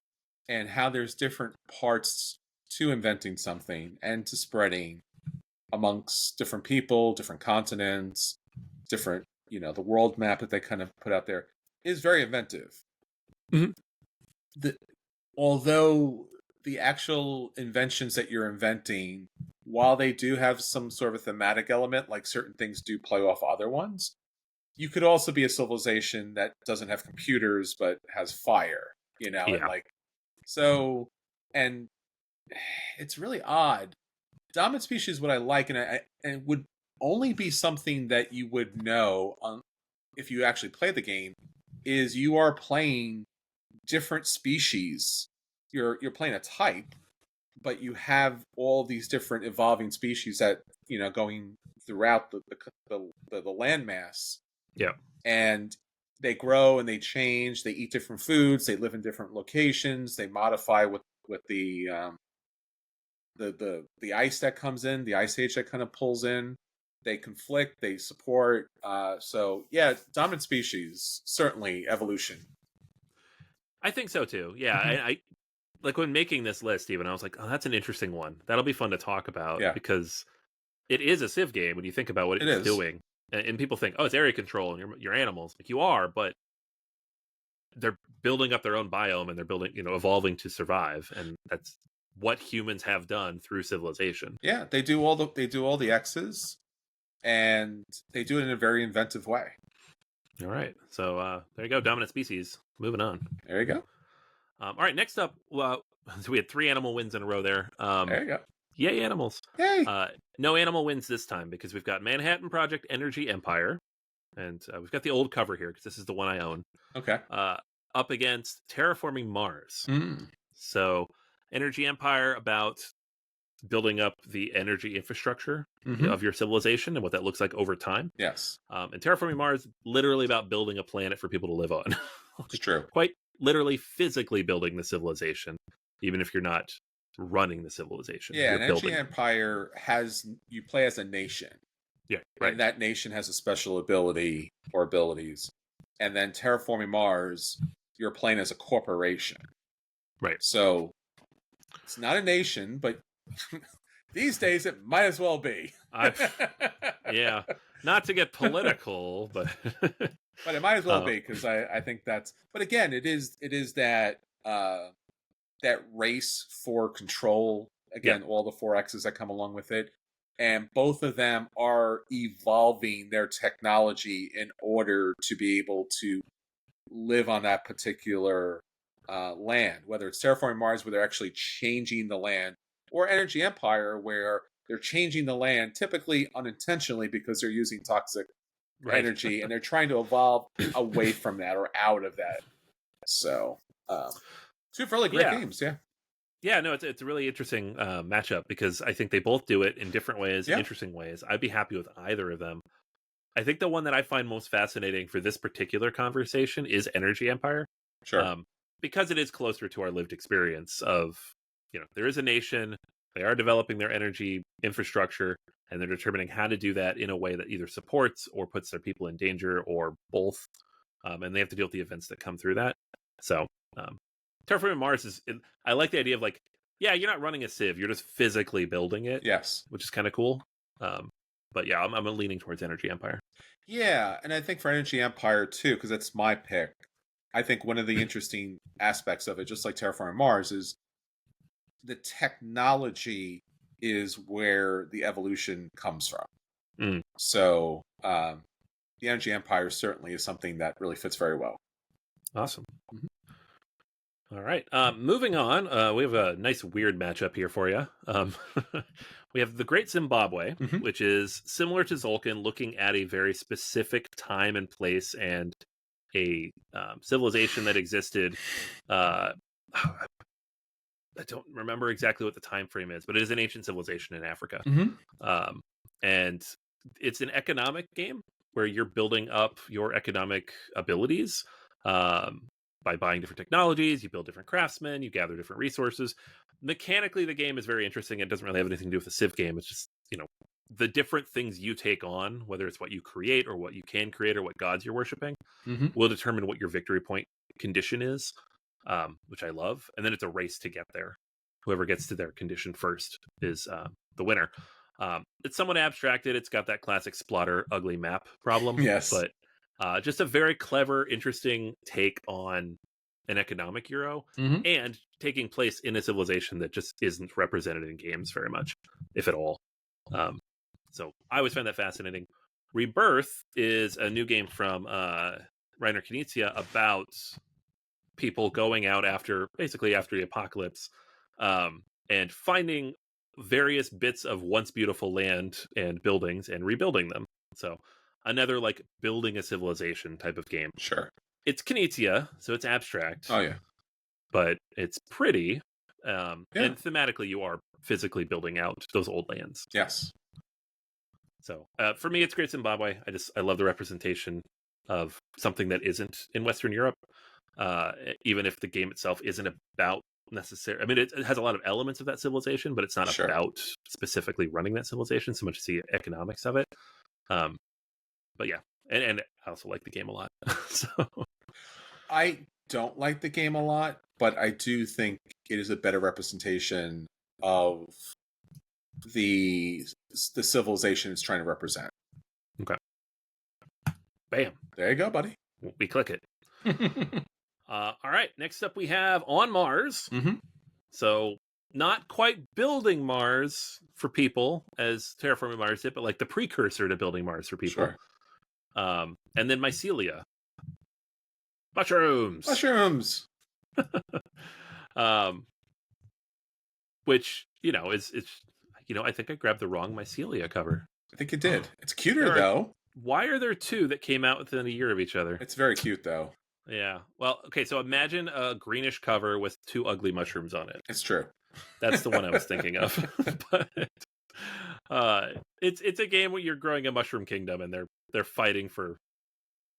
and how there's different parts to inventing something and to spreading amongst different people, different continents, different, the world map that they kind of put out there is very inventive. Although the actual inventions that you're inventing, while they do have some sort of thematic element, like certain things do play off other ones, you could also be a civilization that doesn't have computers but has fire, and and it's really odd. Dominant Species, what I like, and it would only be something that you would know if you actually play the game, is you are playing different species. You're playing a type, but you have all these different evolving species that going throughout the landmass. Yeah, and they grow and they change. They eat different foods. They live in different locations. They modify with the ice that comes in, the ice age that kind of pulls in. They conflict. They support. So yeah, Dominant Species, certainly evolution. I think so too. Yeah, I like when making this list. Even I was like, oh, that's an interesting one. That'll be fun to talk about because it is a Civ game when you think about what it's doing. And people think, oh, it's area control and your animals. Like you are, but they're building up their own biome and they're building, evolving to survive, and that's what humans have done through civilization. Yeah, they do all the X's, and they do it in a very inventive way. All right. So there you go. Dominant species. Moving on. There you go. All right. Next up, well, so we had 3 animal wins in a row there. There you go. Yay, animals. Yay. No animal wins this time because we've got Manhattan Project Energy Empire. And we've got the old cover here because this is the one I own. Okay. Up against Terraforming Mars. Mm. So Energy Empire about building up the energy infrastructure of your civilization and what that looks like over time. Yes. And Terraforming Mars, literally about building a planet for people to live on. It's true. Quite literally physically building the civilization, even if you're not running the civilization. Yeah, you're an Energy Empire you play as a nation. Yeah, right. And that nation has a special ability or abilities. And then Terraforming Mars, you're playing as a corporation. Right. So it's not a nation, but these days it might as well be. Yeah. Not to get political, but but it might as well be because I think that's. But again, it is that that race for control. Again, all the 4X's that come along with it, and both of them are evolving their technology in order to be able to live on that particular land. Whether it's Terraforming Mars, where they're actually changing the land, or Energy Empire, where they're changing the land, typically unintentionally because they're using toxic energy, and they're trying to evolve away from that or out of that. So, two really great games, yeah. Yeah, no, it's a really interesting matchup because I think they both do it in different ways, interesting ways. I'd be happy with either of them. I think the one that I find most fascinating for this particular conversation is Energy Empire. Sure. Because it is closer to our lived experience of, there is a nation, they are developing their energy infrastructure, and they're determining how to do that in a way that either supports or puts their people in danger or both. And they have to deal with the events that come through that. So, Terraforming Mars I like the idea of you're not running a civ, you're just physically building it. Yes. Which is kind of cool. But yeah, I'm leaning towards Energy Empire. Yeah, and I think for Energy Empire too, because that's my pick, I think one of the interesting aspects of it, just like Terraforming Mars, is the technology is where the evolution comes from. Mm. So the Energy Empire certainly is something that really fits very well. Awesome. All right. Moving on, we have a nice weird matchup here for you. We have the Great Zimbabwe, which is similar to Zolkin, looking at a very specific time and place and a civilization that existed. I don't remember exactly what the time frame is, but it is an ancient civilization in Africa. And it's an economic game where you're building up your economic abilities by buying different technologies. You build different craftsmen, you gather different resources. Mechanically, the game is very interesting. It doesn't really have anything to do with the Civ game. It's just, the different things you take on, whether it's what you create or what you can create or what gods you're worshiping, will determine what your victory point condition is, which I love. And then it's a race to get there. Whoever gets to their condition first is the winner. It's somewhat abstracted. It's got that classic Splotter ugly map problem. Yes. But just a very clever, interesting take on an economic Euro and taking place in a civilization that just isn't represented in games very much, if at all. So I always find that fascinating. Rebirth is a new game from Reiner Knizia about people going out after the apocalypse and finding various bits of once beautiful land and buildings and rebuilding them. So another building a civilization type of game. Sure. It's Knizia, so it's abstract. Oh, yeah. But it's pretty. And thematically, you are physically building out those old lands. Yes. So for me, it's Great Zimbabwe. I love the representation of something that isn't in Western Europe, even if the game itself isn't about necessarily. I mean, it has a lot of elements of that civilization, but it's not about specifically running that civilization so much as the economics of it. But yeah, and I also like the game a lot. So I don't like the game a lot, but I do think it is a better representation of the civilization it's trying to represent. Okay. Bam. There you go, buddy. We click it. All right. Next up, we have On Mars. So not quite building Mars for people as Terraforming Mars did, but the precursor to building Mars for people. Sure. And then mycelia. Mushrooms. Mushrooms. Which, it's I think I grabbed the wrong mycelia cover. I think you did. It's cuter, though. Why are there two that came out within a year of each other? It's very cute, though. Yeah. Well, okay, so imagine a greenish cover with two ugly mushrooms on it. It's true. That's the one I was thinking of. But it's a game where you're growing a mushroom kingdom and they're fighting for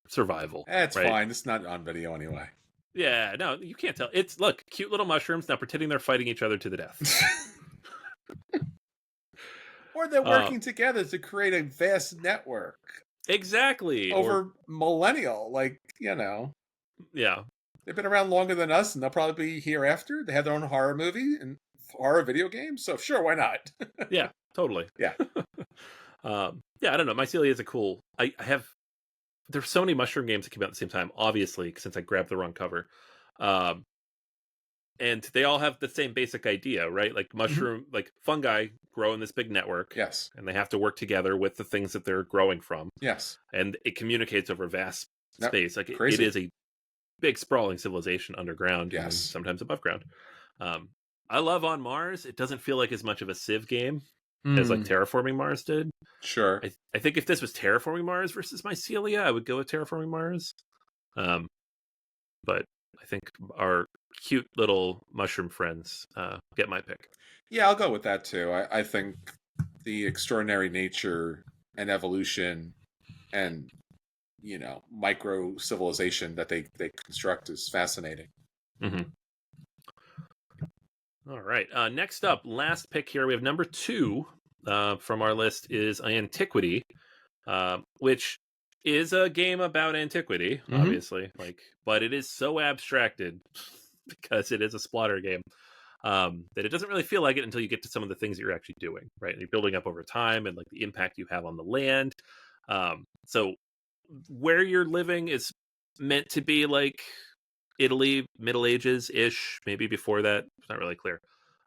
survival. It's right? fine. It's not on video anyway. Yeah, no, you can't tell. It's look, cute little mushrooms now pretending they're fighting each other to the death. Or they're working together to create a vast network. Exactly. Over millennial, Yeah. They've been around longer than us, and they'll probably be here after. They have their own horror movie and horror video games, so sure, why not? Yeah, totally. Yeah. Yeah, I don't know. Mycelia is a cool. There's so many mushroom games that came out at the same time, obviously, since I grabbed the wrong cover. And they all have the same basic idea, right? Like mushroom, like fungi grow in this big network. Yes. And they have to work together with the things that they're growing from. Yes. And it communicates over vast space. Like crazy. it is a big sprawling civilization underground. Yes. And sometimes above ground. I love On Mars. It doesn't feel like as much of a Civ game as like Terraforming Mars did. Sure. I think if this was Terraforming Mars versus Mycelia, I would go with Terraforming Mars. But I think our cute little mushroom friends get my pick. Yeah, I'll go with that too. I think the extraordinary nature and evolution and micro civilization that they construct is fascinating. Mm-hmm. All right. Next up, last pick here, we have number 2 from our list is Antiquity, which is a game about antiquity, obviously, but it is so abstracted because it is a splatter game that it doesn't really feel like it until you get to some of the things that you're actually doing, right? And you're building up over time and like the impact you have on the land. So where you're living is meant to be like Italy, Middle Ages ish, maybe before that. It's not really clear.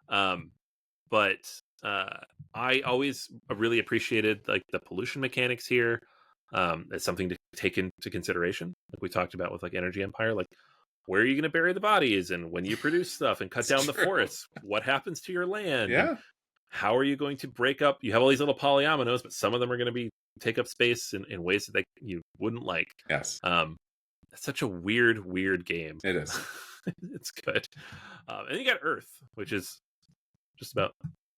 But I always really appreciated like the pollution mechanics here. As something to take into consideration, like we talked about with like Energy Empire, like where are you going to bury the bodies, and when you produce stuff and cut down the forests, what happens to your land? Yeah. And how are you going to break up? You have all these little polyominoes, but some of them are going to take up space in ways that you wouldn't like. Yes. It's such a weird game. It is. It's good. And you got Earth, which is just about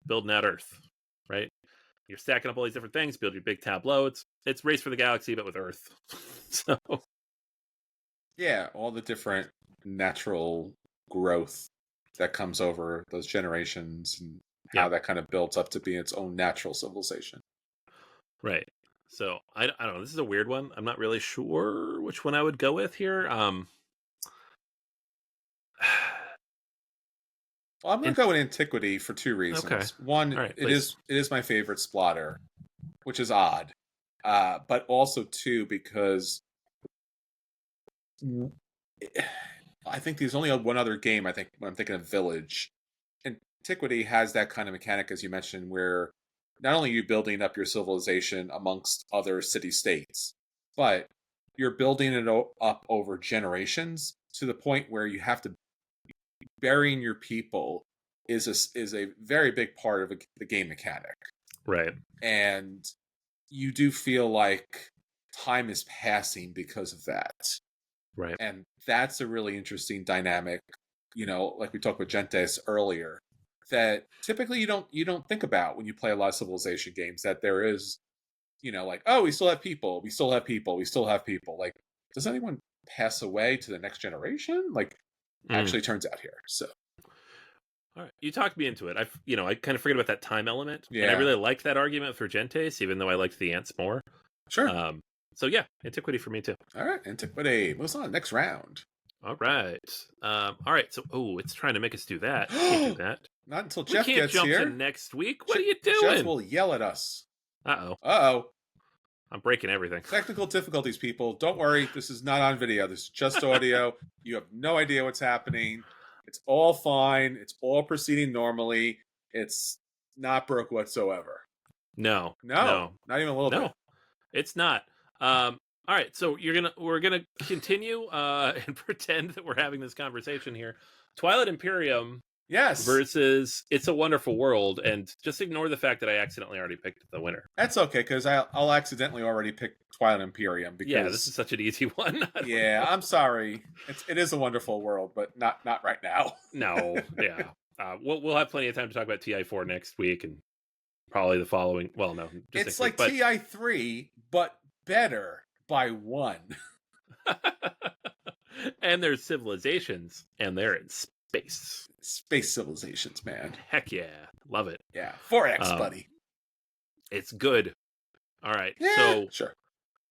building out Earth, right? You're stacking up all these different things, build your big tableau. It's Race for the Galaxy, but with Earth. So yeah, all the different natural growth that comes over those generations and how that kind of builds up to be its own natural civilization. Right. So I don't know. This is a weird one. I'm not really sure which one I would go with here. Well, I'm going to go with Antiquity for 2 reasons. Okay. One, right, it is my favorite splatter, which is odd. But also 2, because I think there's only one other game, I think, when I'm thinking of Village. Antiquity has that kind of mechanic, as you mentioned, where not only are you building up your civilization amongst other city-states, but you're building it up over generations to the point where you have to burying your people is a very big part of the game mechanic. Right. And you do feel like time is passing because of that. Right. And that's a really interesting dynamic, like we talked with Gentes earlier, that typically you don't think about when you play a lot of civilization games, that there is, like, oh, we still have people. Like, does anyone pass away to the next generation? Like, actually turns out here. So, all right, you talked me into it. I kind of forget about that time element. Yeah, and I really liked that argument for Gentes, even though I liked the ants more. Sure. So yeah, Antiquity for me too. All right, Antiquity. Moves on. Next round. All right. All right. So, it's trying to make us do that. We can't do that. Not until Geof gets here. We can't jump to next week. What are you doing? Geof will yell at us. Uh-oh. I'm breaking everything. Technical difficulties, people. Don't worry. This is not on video. This is just audio. You have no idea what's happening. It's all fine. It's all proceeding normally. It's not broke whatsoever. No. Not even a little bit. No, it's not. All right, so we're gonna continue and pretend that we're having this conversation here. Twilight Imperium Yes, versus It's a Wonderful World, and just ignore the fact that I accidentally already picked the winner. that's okay because I'll accidentally already pick Twilight Imperium because Yeah, this is such an easy one. yeah, I'm sorry. It is a wonderful world, but not right now. No, yeah. We'll have plenty of time to talk about TI4 next week and probably the following. Well, no, just It's next like week, TI3, but better by one. and there's civilizations, and they're in space. Space civilizations, man. Heck yeah, love it. Yeah, 4X, buddy. It's good. All right, Yeah, so sure.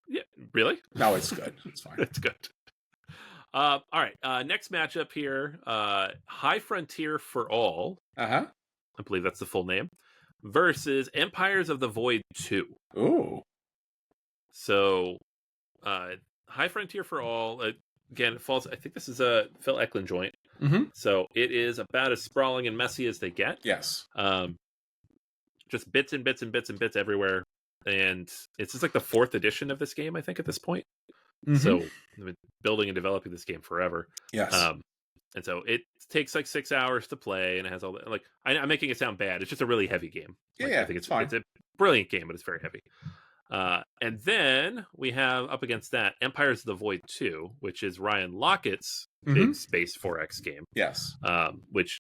yeah, really? No, it's good. It's fine. It's good. All right, next matchup here: High Frontier for All. Uh-huh. I believe that's the full name. Versus Empires of the Void 2. Ooh. So, High Frontier for All, again, it falls, I think this is a Phil Eklund joint. Mm-hmm. So it is about as sprawling and messy as they get. Yes. Just bits and bits and bits and bits everywhere. And it's just like the 4th edition of this game, I think, at this point. Mm-hmm. So I've been building and developing this game forever. Yes. And so it takes like 6 hours to play, and it has all that. Like, I'm making it sound bad. It's just a really heavy game. Yeah, like, yeah, I think it's fine. It's a brilliant game, but it's very heavy. And then we have up against that Empires of the Void 2, which is Ryan Lockett's big space 4X game. Yes. Which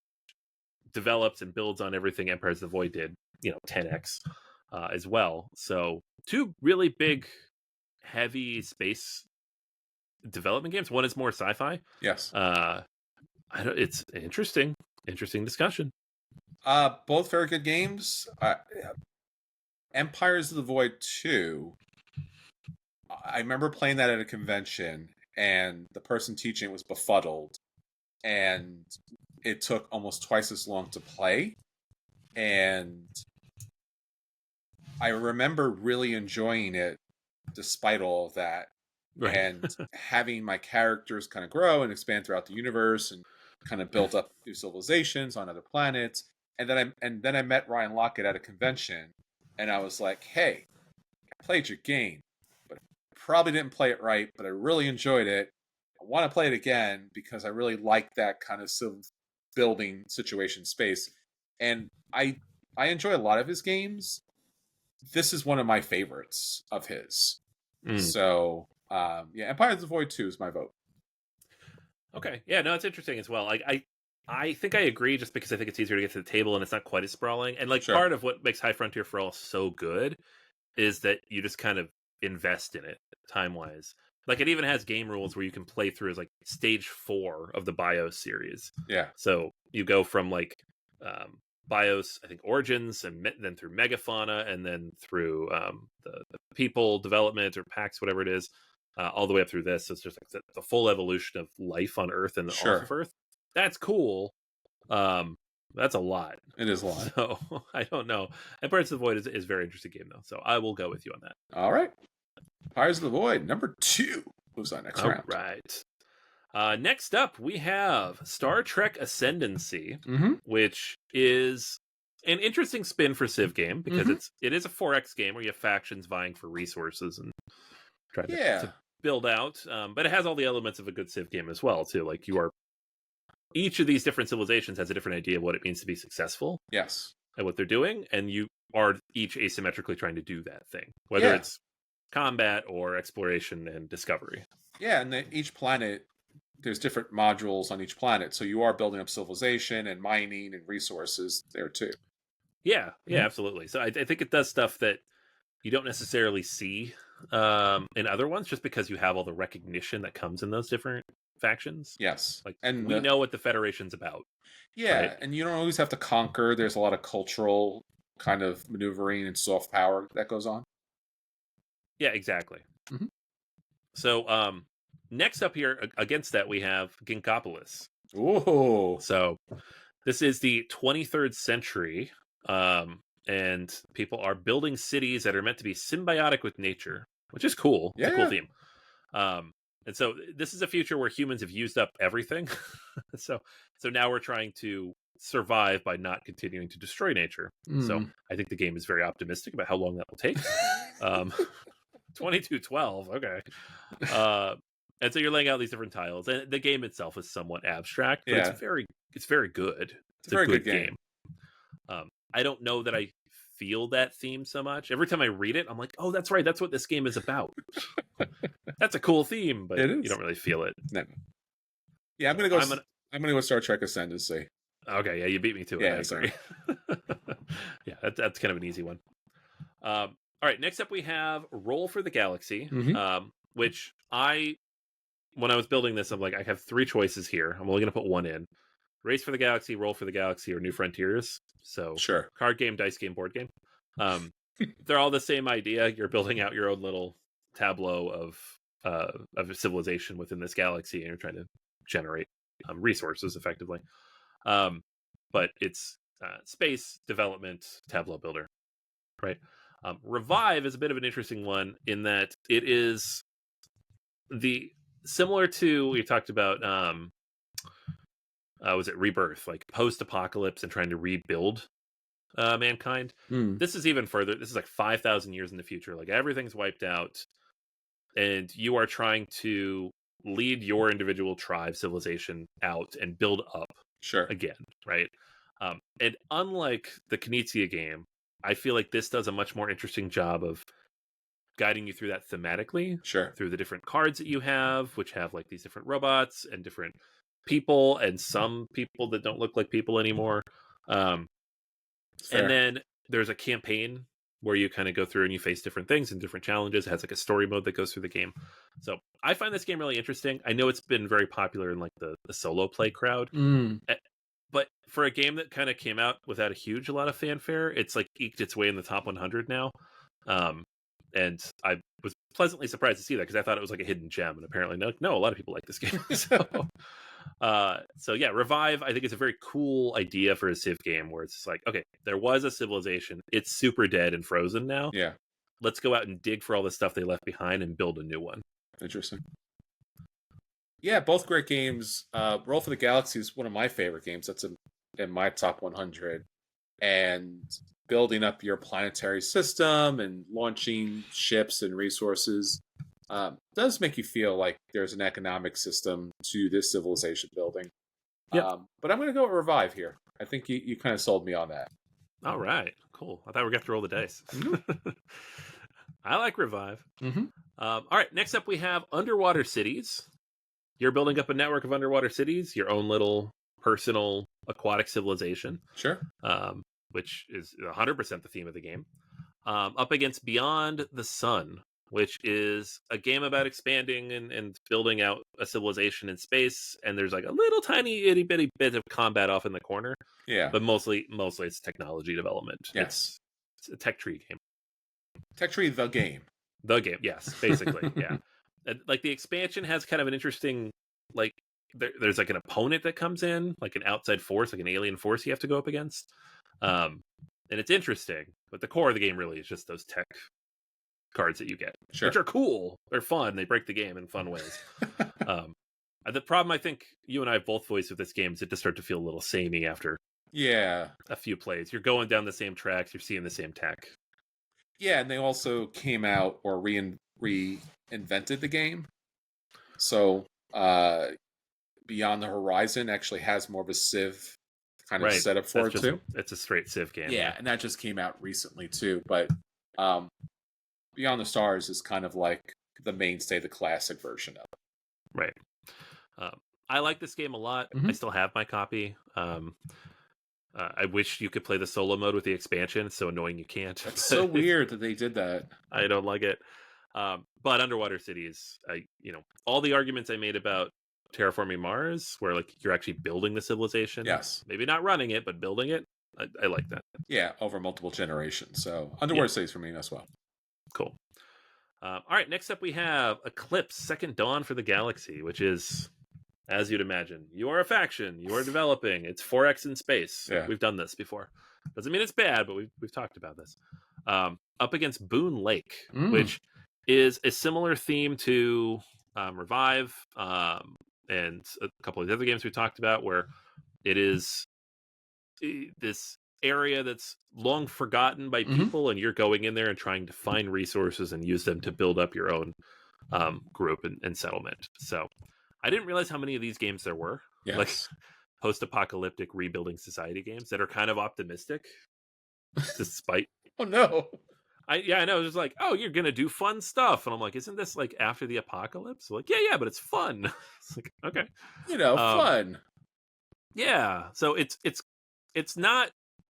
develops and builds on everything Empires of the Void did, 10X as well. So 2 really big, heavy space development games. One is more sci-fi. Yes. It's interesting discussion. Both very good games. Empires of the Void 2. I remember playing that at a convention, and the person teaching it was befuddled, and it took almost twice as long to play. And I remember really enjoying it despite all of that. Right. And having my characters kind of grow and expand throughout the universe and kind of build up new civilizations on other planets. And then I met Ryan Lockett at a convention, and I was like, hey, I played your game, but I probably didn't play it right, but I really enjoyed it. I want to play it again because I really like that kind of building situation space. And I enjoy a lot of his games. This is one of my favorites of his. So, yeah, Empires of the Void 2 is my vote. Okay. Yeah, no, it's interesting as well. Like, I think I agree just because I think it's easier to get to the table and it's not quite as sprawling. And, like, Sure. Part of what makes High Frontier for All so good is that you just kind of invest in it time-wise. Like, it even has game rules where you can play through as, like, stage 4 of the BIOS series. Yeah. So you go from, like, BIOS, I think, Origins, and then through Megafauna, and then through the people development or PAX, whatever it is, all the way up through this. So it's just like the full evolution of life on Earth and Sure. off of Earth. That's cool. That's a lot. It is a lot. So I don't know. Empires of the Void is a very interesting game, though. So I will go with you on that. All right. Empires of the Void, number 2. Who's on next round? All right. Next up, we have Star Trek Ascendancy, which is an interesting spin for Civ game because it is a 4X game where you have factions vying for resources and trying to build out. But it has all the elements of a good Civ game as well, too. Like, each of these different civilizations has a different idea of what it means to be successful. Yes. And what they're doing, and you are each asymmetrically trying to do that thing, whether it's combat or exploration and discovery. Yeah, and each planet, there's different modules on each planet, so you are building up civilization and mining and resources there too. Yeah, absolutely. So I think it does stuff that you don't necessarily see in other ones, just because you have all the recognition that comes in those different factions. Yes, like, and we know what the Federation's about. Yeah, right? And you don't always have to conquer. There's a lot of cultural kind of maneuvering and soft power that goes on. Yeah, exactly. So next up here against that, we have Ginkopolis. Ooh. So this is the 23rd century, and people are building cities that are meant to be symbiotic with nature, which is cool. It's a cool theme. And so this is a future where humans have used up everything. so now we're trying to survive by not continuing to destroy nature. So I think the game is very optimistic about how long that will take. 2212. Okay. And so you're laying out these different tiles, and the game itself is somewhat abstract, but Yeah. it's very good. It's a very good good game. I don't know that I feel that theme so much. Every time I read it, I'm like, oh, that's right. That's what this game is about. That's a cool theme, but It is. you don't really feel it. No. Yeah, I'm gonna go Star Trek Ascendancy. Okay, yeah, you beat me to it. Yeah, I agree. Yeah, that's kind of an easy one. All right, next up we have Roll for the Galaxy, which when I was building this, I'm like, I have 3 choices here. I'm only going to put one in. Race for the Galaxy, Roll for the Galaxy, or New Frontiers. So, sure. Card game, dice game, board game. They're all the same idea. You're building out your own little tableau of a civilization within this galaxy, and you're trying to generate resources effectively. But it's space development tableau builder, right? Revive is a bit of an interesting one in that it is similar to we talked about. Was it Rebirth, like post-apocalypse and trying to rebuild mankind? This is even further. This is like 5,000 years in the future. Like everything's wiped out, and you are trying to lead your individual tribe civilization out and build up again, right? And unlike the Knizia game, I feel like this does a much more interesting job of guiding you through that thematically, through the different cards that you have, which have like these different robots and different people, and some people that don't look like people anymore. And then there's a campaign where you kind of go through and you face different things and different challenges. It has like a story mode that goes through the game. So I find this game really interesting. I know it's been very popular in like the solo play crowd. But for a game that kind of came out without a lot of fanfare, it's like eked its way in the top 100 now. And I was pleasantly surprised to see that because I thought it was like a hidden gem, and apparently no, a lot of people like this game. So yeah, Revive I think is a very cool idea for a Civ game where it's like, okay, there was a civilization, it's super dead and frozen now. Yeah, let's go out and dig for all the stuff they left behind and build a new one. Interesting. Yeah, both great games. Roll for the Galaxy is one of my favorite games. That's in my top 100. And building up your planetary system and launching ships and resources does make you feel like there's an economic system to this civilization building. But I'm going to go with Revive here. I think you kind of sold me on that. All right, cool. I thought we were going to have to roll the dice. I like Revive. All right, next up we have Underwater Cities. You're building up a network of underwater cities, your own little personal aquatic civilization. Which is 100% the theme of the game. Up against Beyond the Sun, which is a game about expanding and building out a civilization in space. And there's like a little tiny itty bitty bit of combat off in the corner. Yeah. But mostly it's technology development. Yes. It's a tech tree game. Tech tree, the game. The game, yes, basically, yeah. And, like the expansion has kind of an interesting, like there's like an opponent that comes in, like an outside force, like an alien force you have to go up against. And it's interesting, but the core of the game really is just those tech cards that you get, which are cool. They're fun. They break the game in fun ways. The problem I think you and I have both voiced with this game is it just starts to feel a little samey after a few plays. You're going down the same tracks. You're seeing the same tech. Yeah, and they also came out or reinvented the game. So Beyond the Horizon actually has more of a Civ kind of setup for it too. It's a straight Civ game. Yeah, and that just came out recently too. But Beyond the Stars is kind of like the mainstay, the classic version of it. Right. I like this game a lot. I still have my copy. I wish you could play the solo mode with the expansion. It's so annoying you can't. It's so weird that they did that. I don't like it. But Underwater Cities, all the arguments I made about Terraforming Mars, where like you're actually building the civilization. Yes. Maybe not running it, but building it. I like that. Yeah, over multiple generations. So Underwater Cities for me as well. Cool. All right, next up we have Eclipse Second Dawn for the Galaxy, which is, as you'd imagine, you are a faction, you are developing. It's 4X in space. Yeah. We've done this before. Doesn't mean it's bad, but we've talked about this. Up against Boone Lake, which is a similar theme to Revive and a couple of the other games we talked about, where it is this area that's long forgotten by people, and you're going in there and trying to find resources and use them to build up your own group and settlement. So I didn't realize how many of these games there were. Yes. Like post-apocalyptic rebuilding society games that are kind of optimistic, despite. Oh no. I know. It was like, oh, you're gonna do fun stuff, and I'm like, isn't this like after the apocalypse? Like, yeah, but it's fun. It's like, okay, fun. Yeah. So it's not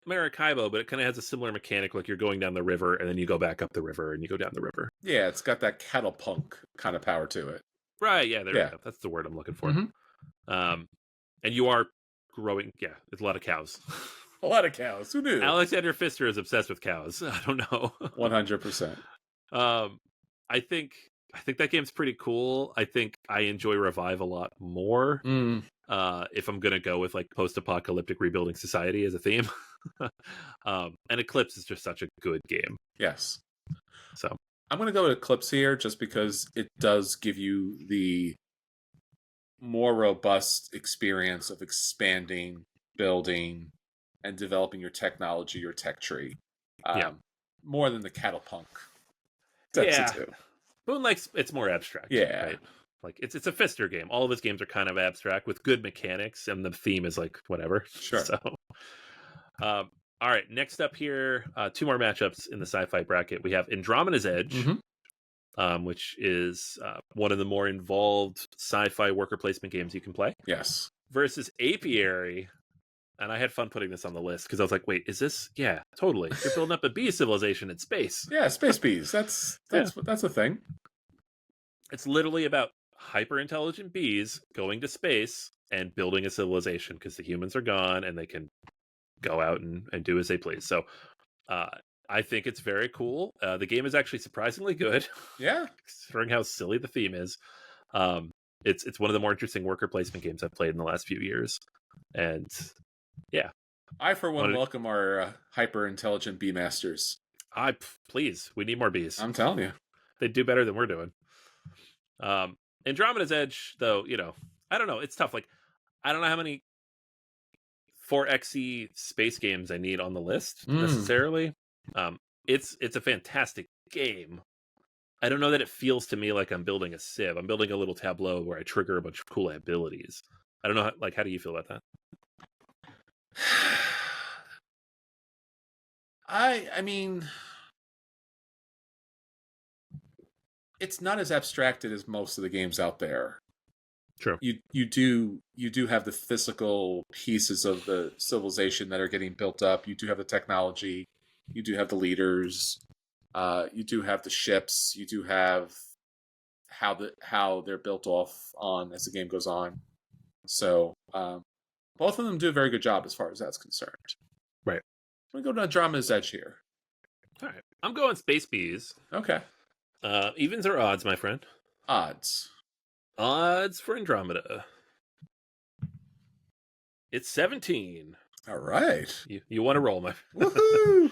Maracaibo, but it kind of has a similar mechanic. Like you're going down the river, and then you go back up the river, and you go down the river. Yeah, it's got that cattle punk kind of power to it. Right. Yeah. There we go. That's the word I'm looking for. And you are growing. Yeah, it's a lot of cows. A lot of cows. Who knew? Alexander Pfister is obsessed with cows. I don't know. 100%. I think that game's pretty cool. I think I enjoy Revive a lot more. If I'm gonna go with like post-apocalyptic rebuilding society as a theme. And Eclipse is just such a good game. Yes. So I'm gonna go with Eclipse here just because it does give you the more robust experience of expanding, building, and developing your technology, your tech tree. More than the cattle punk. Moonlight's it's more abstract. Yeah. Right? Like it's a Pfister game. All of his games are kind of abstract with good mechanics, and the theme is like whatever. Sure. So all right, next up here, 2 more matchups in the sci-fi bracket. We have Andromeda's Edge, which is one of the more involved sci-fi worker placement games you can play. Yes. Versus Apiary. And I had fun putting this on the list because I was like, wait, is this? Yeah, totally. You're building up a bee civilization in space. Yeah, space bees. That's a thing. It's literally about hyper-intelligent bees going to space and building a civilization because the humans are gone and they can go out and do as they please. So I think it's very cool. The game is actually surprisingly good. Yeah. Considering how silly the theme is. It's one of the more interesting worker placement games I've played in the last few years. And yeah. I, for one, welcome our hyper-intelligent bee masters. Please, we need more bees. I'm telling you. They do better than we're doing. Andromeda's Edge, though, I don't know. It's tough. Like, I don't know how many 4xe space games I need on the list necessarily. It's a fantastic game. I don't know that it feels to me like I'm building a civ. I'm building a little tableau where I trigger a bunch of cool abilities. I don't know. How do you feel about that? I mean, it's not as abstracted as most of the games out there. True. You do have the physical pieces of the civilization that are getting built up. You do have the technology. You do have the leaders. You do have the ships. You do have how they're built off on as the game goes on. So both of them do a very good job as far as that's concerned. Right. We go to Andromeda's Edge here. All right. I'm going Space Bees. Okay. Evens or odds, my friend? Odds. Odds for Andromeda. It's 17. All right. You want to roll, my friend. Woohoo!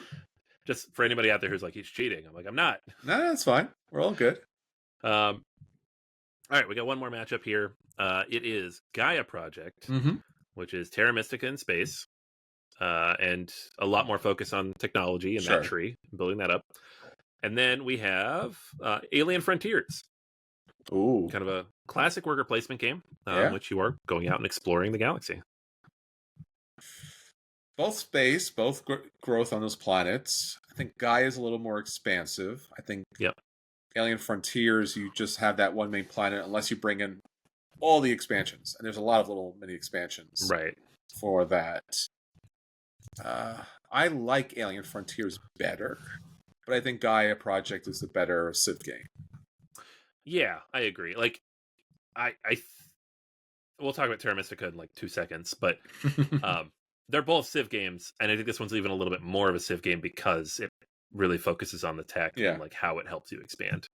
Just for anybody out there who's like, he's cheating. I'm like, I'm not. No, that's fine. We're all good. All right, we got one more matchup here. It is Gaia Project, which is Terra Mystica in space, and a lot more focus on technology and that tree, building that up. And then we have Alien Frontiers. Ooh. Kind of a classic worker placement game, which you are going out and exploring the galaxy. Both space, both growth on those planets. I think Gaia is a little more expansive. I think Alien Frontiers, you just have that one main planet unless you bring in all the expansions. And there's a lot of little mini expansions for that. I like Alien Frontiers better, but I think Gaia Project is the better Civ game. Yeah, I agree. Like, we'll talk about Terra Mystica in like 2 seconds, but they're both Civ games, and I think this one's even a little bit more of a Civ game because it really focuses on the tech and like how it helps you expand.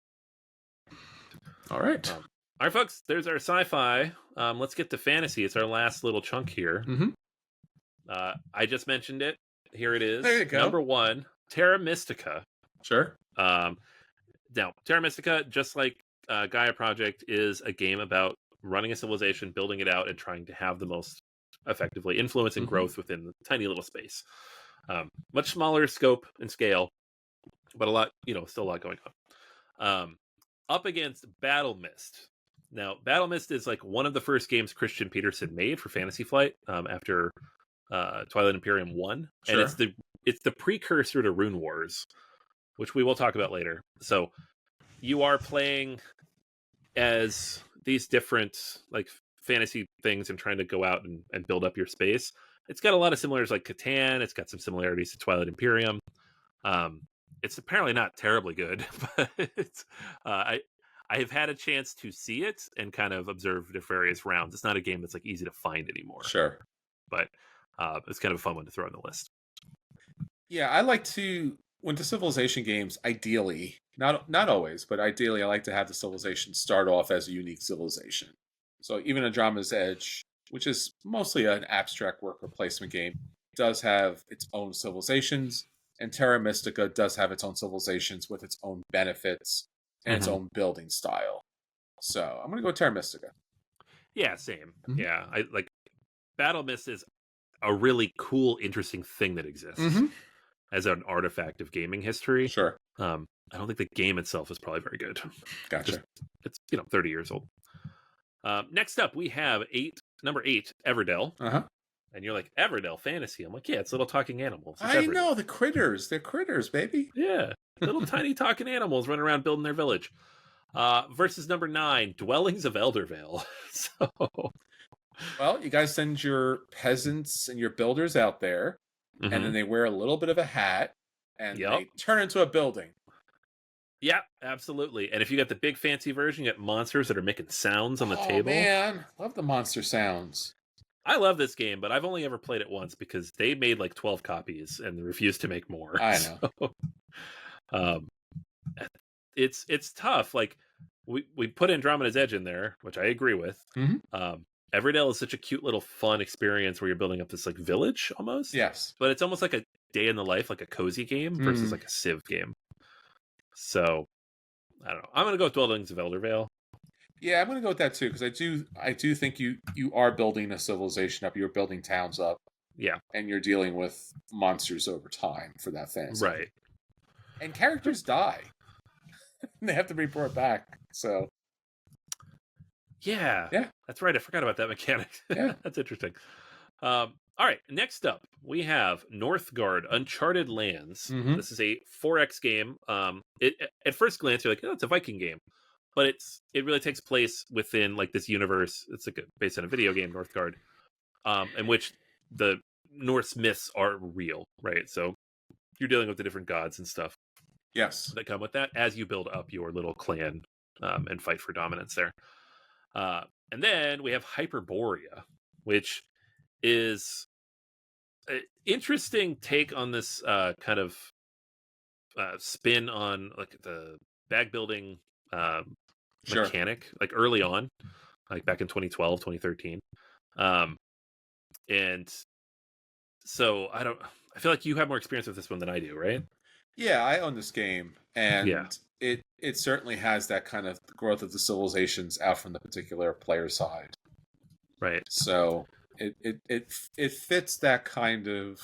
All right. All right, folks, there's our sci-fi. Let's get to fantasy. It's our last little chunk here. I just mentioned it. Here it is. There you go. Number 1, Terra Mystica. Sure. Now, Terra Mystica, just like Gaia Project, is a game about running a civilization, building it out, and trying to have the most effectively influence and growth within the tiny little space. Much smaller scope and scale, but a lot, still a lot going on. Up against Battle Mist. Now, Battle Mist is like one of the first games Christian Peterson made for Fantasy Flight after Twilight Imperium 1, Sure. and it's the precursor to Rune Wars, which we will talk about later. So you are playing as these different like fantasy things and trying to go out and build up your space. It's got a lot of similarities like Catan. It's got some similarities to Twilight Imperium. It's apparently not terribly good, but I have had a chance to see it and kind of observe the various rounds. It's not a game that's like easy to find anymore. Sure. But it's kind of a fun one to throw on the list. Yeah, I like to, when to Civilization games, ideally, not always, but ideally I like to have the civilization start off as a unique civilization. So even Andromeda's Edge, which is mostly an abstract worker placement game, does have its own civilizations, and Terra Mystica does have its own civilizations with its own benefits and its own building style. So I'm going to go with Terra Mystica. Yeah, same. Mhm. Yeah, I like Battle Mist is a really cool, interesting thing that exists as an artifact of gaming history. Sure. I don't think the game itself is probably very good. Gotcha. It's 30 years old. Next up, we have number 8, Everdell. And you're like, Everdell Fantasy? I'm like, yeah, it's little talking animals. It's I Everdell. know, the critters. They're critters, baby. Yeah, little tiny talking animals running around building their village. Versus number 9, Dwellings of Eldervale. So, well, you guys send your peasants and your builders out there, and then they wear a little bit of a hat, and they turn into a building. Yeah, absolutely. And if you got the big fancy version, you got monsters that are making sounds on the table. Oh, man. Love the monster sounds. I love this game, but I've only ever played it once because they made like 12 copies and refused to make more. I know. So, it's tough. Like we put Andromeda's Edge in there, which I agree with. Everdell is such a cute little fun experience where you're building up this like village almost. Yes. But it's almost like a day in the life, like a cozy game versus like a Civ game. So I don't know. I'm gonna go with Dwellings of Eldervale. Yeah, I'm gonna go with that too, because I do think you are building a civilization up, you're building towns up. Yeah. And you're dealing with monsters over time for that fantasy. Right. And characters die. They have to be brought back. So Yeah. That's right. I forgot about that mechanic. Yeah. That's interesting. All right, next up, we have Northgard Uncharted Lands. This is a 4X game. At first glance, you're like, oh, it's a Viking game. But it really takes place within like this universe. It's like based on a video game, Northgard, in which the Norse myths are real, right? So you're dealing with the different gods and stuff. Yes. That come with that as you build up your little clan and fight for dominance there. And then we have Hyperborea, which is an interesting take on this kind of spin on like the bag building mechanic, like early on, like back in 2012, 2013. And so I feel like you have more experience with this one than I do, right? Yeah, I own this game, and it certainly has that kind of growth of the civilizations out from the particular player side. Right. So it fits that kind of.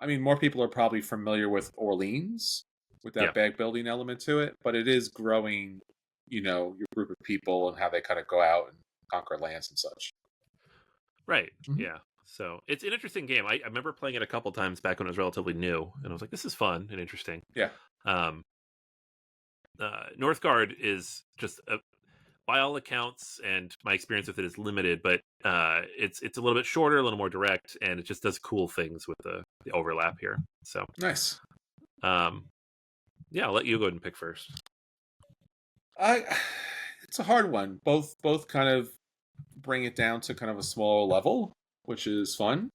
I mean, more people are probably familiar with Orleans with that bag building element to it, but it is growing, your group of people and how they kind of go out and conquer lands and such. Right. Yeah. So it's an interesting game. I remember playing it a couple times back when it was relatively new, and I was like, this is fun and interesting. Yeah. Northgard is just, by all accounts, and my experience with it is limited, but it's a little bit shorter, a little more direct, and it just does cool things with the overlap here. So nice. Yeah, I'll let you go ahead and pick first. It's a hard one. Both kind of bring it down to kind of a smaller level, which is fun.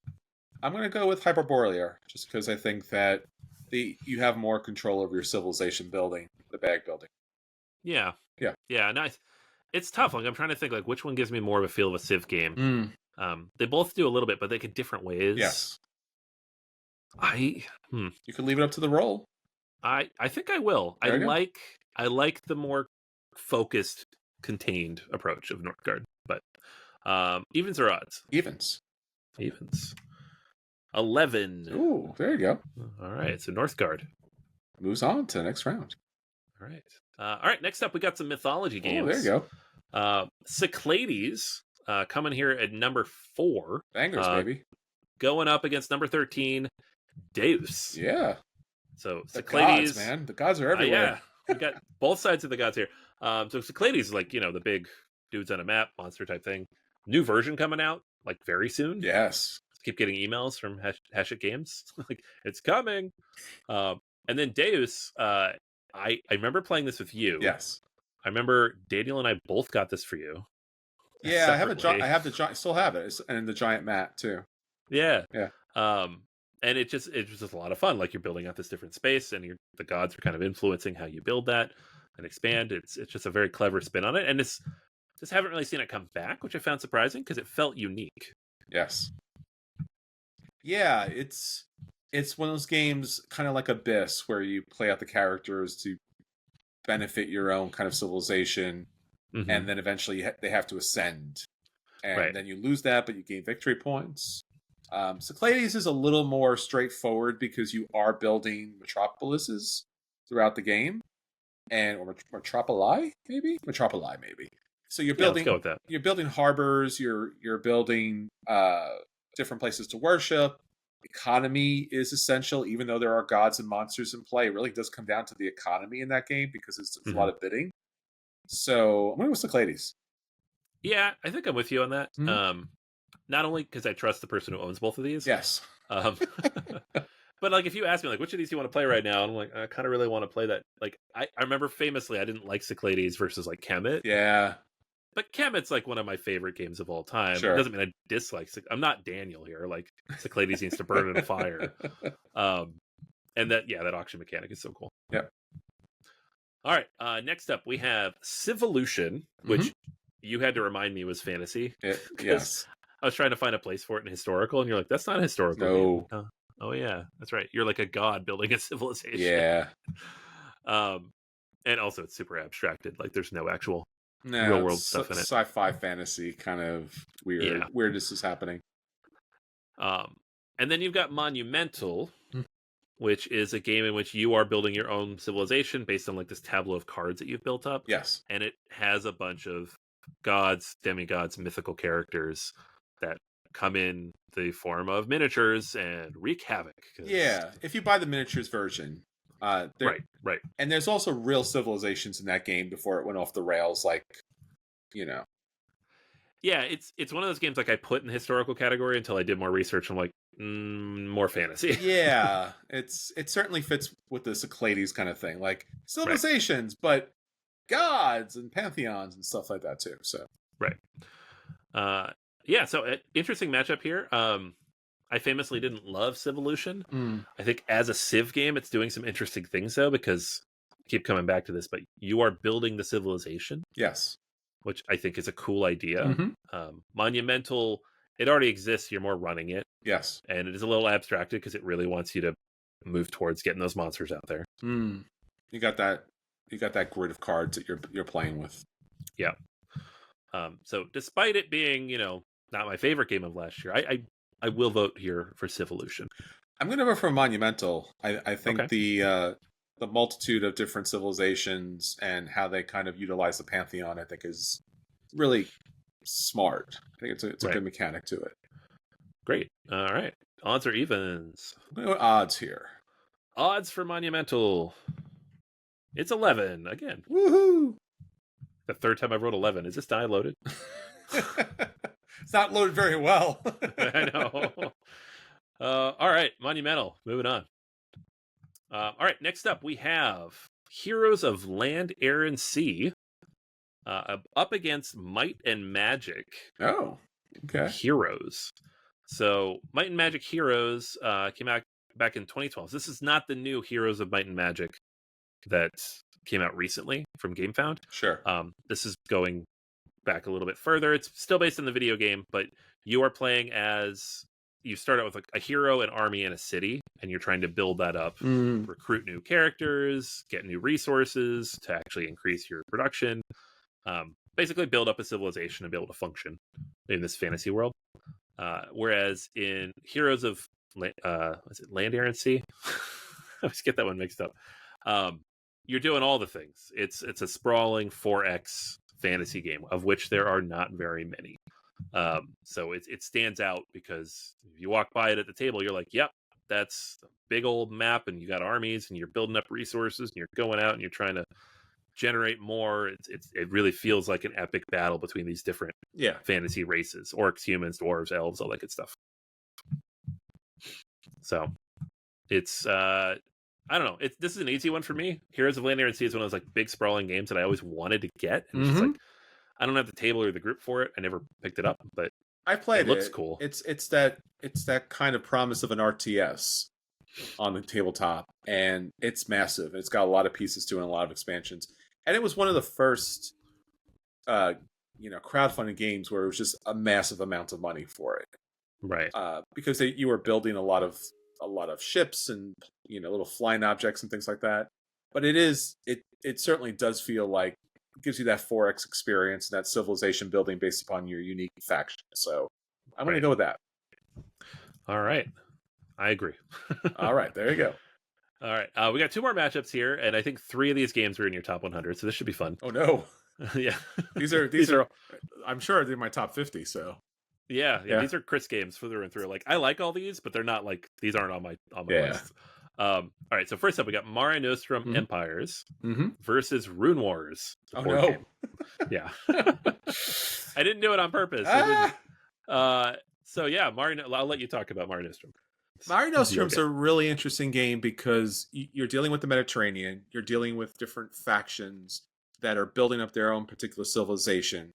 I'm going to go with Hyperborea, just because I think that you have more control over your civilization building, the bag building. Yeah. Yeah. Yeah, nice. It's tough. Like I'm trying to think like which one gives me more of a feel of a Civ game. They both do a little bit, but they can different ways. Yes. You could leave it up to the roll. I think I will. I like the more focused, contained approach of Northgard, but evens or odds? Evens. 11. Ooh, there you go. All right, so Northgard. Moves on to the next round. All right. All right, next up, we got some mythology games. Oh, there you go. Cyclades coming here at number 4. Bangers, baby. Going up against number 13, Deus. Yeah. So The Cyclades, gods, man. The gods are everywhere. yeah, we got both sides of the gods here. So Cyclades is like, the big dudes on a map, monster type thing. New version coming out like very soon. Yes. Keep getting emails from Hachette Games like it's coming. And then Deus, I remember playing this with you. Yes. I remember Daniel and I both got this for you. Yeah, separately. I have the giant. Still have it, and the giant mat too. Yeah. Yeah. And it was just a lot of fun. Like you're building out this different space, and the gods are kind of influencing how you build that and expand. It's just a very clever spin on it, and just haven't really seen it come back, which I found surprising because it felt unique. Yes. Yeah, it's one of those games, kind of like Abyss, where you play out the characters to benefit your own kind of civilization, and then eventually they have to ascend, and then you lose that, but you gain victory points. Cyclades is a little more straightforward because you are building metropolises throughout the game, or metropoli maybe. So you're building. Let's go with that. You're building harbors. You're building different places to worship. Economy is essential, even though there are gods and monsters in play. It really does come down to the economy in that game because it's a lot of bidding. So I'm going with Cyclades. Yeah, I think I'm with you on that. Not only because I trust the person who owns both of these. Yes. But like, if you ask me, like, which of these do you want to play right now? And I'm like, I kind of really want to play that. Like, I remember famously, I didn't like Cyclades versus like Kemet. Yeah. But Kemet's like one of my favorite games of all time. Sure. It doesn't mean I dislike. I'm not Daniel here. Like Cyclades needs to burn in a fire. And that auction mechanic is so cool. Yeah. All right. Next up, we have Civolution, which you had to remind me was fantasy. Yes. I was trying to find a place for it in historical, and you're like, that's not historical. No. Oh yeah, that's right. You're like a god building a civilization. Yeah. And also it's super abstracted. Like there's no actual No, real world stuff in it. Sci-fi fantasy kind of weird this is happening. And then you've got Monumental, which is a game in which you are building your own civilization based on like this tableau of cards that you've built up. Yes. And it has a bunch of gods, demigods, mythical characters that come in the form of miniatures and wreak havoc. Yeah, if you buy the miniatures version. Right. And there's also real civilizations in that game before it went off the rails, like, Yeah, it's one of those games like I put in the historical category until I did more research. I'm like, more fantasy. Yeah, it certainly fits with the Cyclades kind of thing, like civilizations, but gods and pantheons and stuff like that too. So so interesting matchup here. I famously didn't love Civolution. I think as a Civ game, it's doing some interesting things though, because I keep coming back to this, but you are building the civilization. Yes. Which I think is a cool idea. Monumental, it already exists. You're more running it. Yes. And it is a little abstracted because it really wants you to move towards getting those monsters out there. You got that grid of cards that you're playing with. Yeah. So despite it being, not my favorite game of last year, I will vote here for Civolution. I'm going to vote for Monumental. I think the multitude of different civilizations and how they kind of utilize the pantheon, I think, is really smart. I think it's a good mechanic to it. Great. All right. Odds or evens? I'm going to go odds here. Odds for Monumental. It's 11 again. Woohoo! The third time I wrote 11. Is this die loaded? It's not loaded very well. I know. All right, Monumental. Moving on. All right, next up we have Heroes of Land, Air, and Sea up against Might and Magic. Oh, okay. Heroes. So Might and Magic Heroes came out back in 2012. This is not the new Heroes of Might and Magic that came out recently from GameFound. Sure. This is going back a little bit further. It's still based on the video game, but you are playing as, you start out with a hero, an army, and a city, and you're trying to build that up, recruit new characters, get new resources to actually increase your production, basically build up a civilization and be able to function in this fantasy world. Whereas in Heroes of is it Land, Air, and Sea? I always get that one mixed up. You're doing all the things. It's a sprawling 4X fantasy game, of which there are not very many. So it stands out because if you walk by it at the table, you're like, yep, that's a big old map, and you got armies, and you're building up resources, and you're going out, and you're trying to generate more. It really feels like an epic battle between these different fantasy races: orcs, humans, dwarves, elves, all that good stuff. So it's I don't know. This is an easy one for me. Heroes of Land, Air, and Sea is one of those like big sprawling games that I always wanted to get. And it's just like, I don't have the table or the group for it. I never picked it up, but I played it. Looks cool. It's that kind of promise of an RTS on the tabletop, and it's massive. It's got a lot of pieces to it and a lot of expansions. And it was one of the first crowdfunding games where it was just a massive amount of money for it. Right. Because you were building a lot of ships and little flying objects and things like that. But it certainly does feel like it gives you that 4X experience and that civilization building based upon your unique faction. So I'm going to go with that. All right. I agree. All right. There you go. All right. We got 2 more matchups here, and I think 3 of these games are in your top 100, so this should be fun. Oh, no. Yeah. These are I'm sure they're in my top 50, so. Yeah, these are Chris games through and through. Like, I like all these, but they're not like, these aren't on my list. All right, so first up, we got Mare Nostrum Empires versus Rune Wars. Oh, no. Game. Yeah. I didn't do it on purpose. So, yeah, I'll let you talk about Mare Nostrum. Mare Nostrum's a really interesting game because you're dealing with the Mediterranean. You're dealing with different factions that are building up their own particular civilization.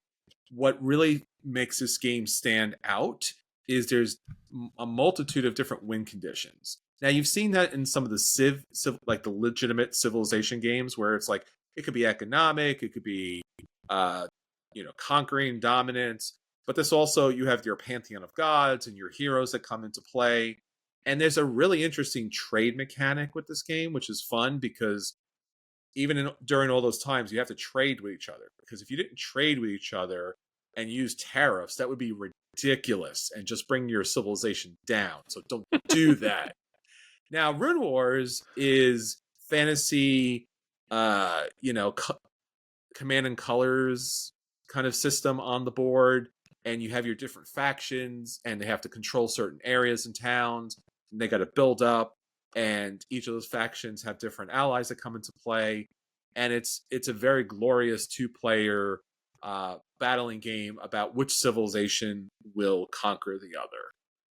What really makes this game stand out is there's a multitude of different win conditions. Now, you've seen that in some of the like the legitimate civilization games where it's like, it could be economic, it could be, conquering, dominance. But this also, you have your pantheon of gods and your heroes that come into play. And there's a really interesting trade mechanic with this game, which is fun because even during all those times, you have to trade with each other. Because if you didn't trade with each other and use tariffs, that would be ridiculous and just bring your civilization down. So don't do that. Now, Rune Wars is fantasy, command and colors kind of system on the board. And you have your different factions, and they have to control certain areas and towns. And they got to build up, and each of those factions have different allies that come into play. And it's a very glorious 2-player battling game about which civilization will conquer the other.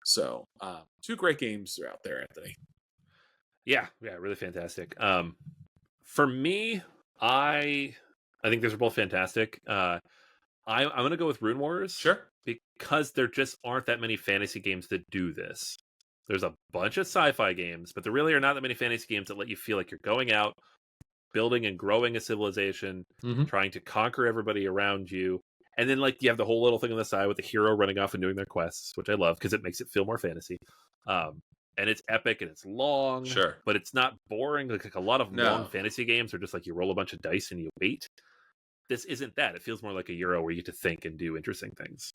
So 2 great games are out there, Anthony. Yeah, really fantastic. For me, I think these are both fantastic. I'm going to go with Rune Wars. Sure. Because there just aren't that many fantasy games that do this. There's a bunch of sci-fi games, but there really are not that many fantasy games that let you feel like you're going out, building and growing a civilization, trying to conquer everybody around you. And then like you have the whole little thing on the side with the hero running off and doing their quests, which I love because it makes it feel more fantasy. And it's epic and it's long, but it's not boring. Like a lot of long fantasy games are just like you roll a bunch of dice and you wait. This isn't that. It feels more like a Euro where you get to think and do interesting things.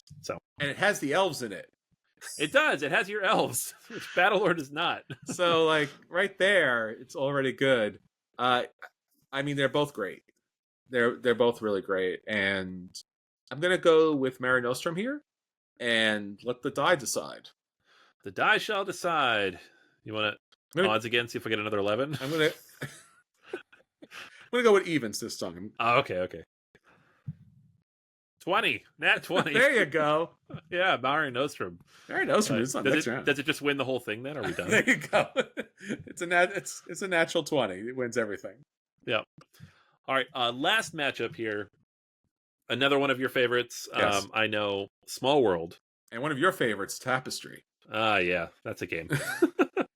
And it has the elves in it. It does. It has your elves, which Battlelord does not. So, like, right there, it's already good. I mean, they're both great. They're both really great. And I'm going to go with Mare Nostrum here and let the die decide. The die shall decide. You want to odds again, see if I get another 11? I'm going to go with evens this time. Oh, okay. 20. Nat 20. There you go. Yeah, Mare Nostrum. Mare Nostrum is on next round. Does it just win the whole thing then? Are we done? There you go. It's a natural 20. It wins everything. Yeah. All right. Last matchup here. Another one of your favorites. Yes. I know, Small World. And one of your favorites, Tapestry. Yeah, that's a game.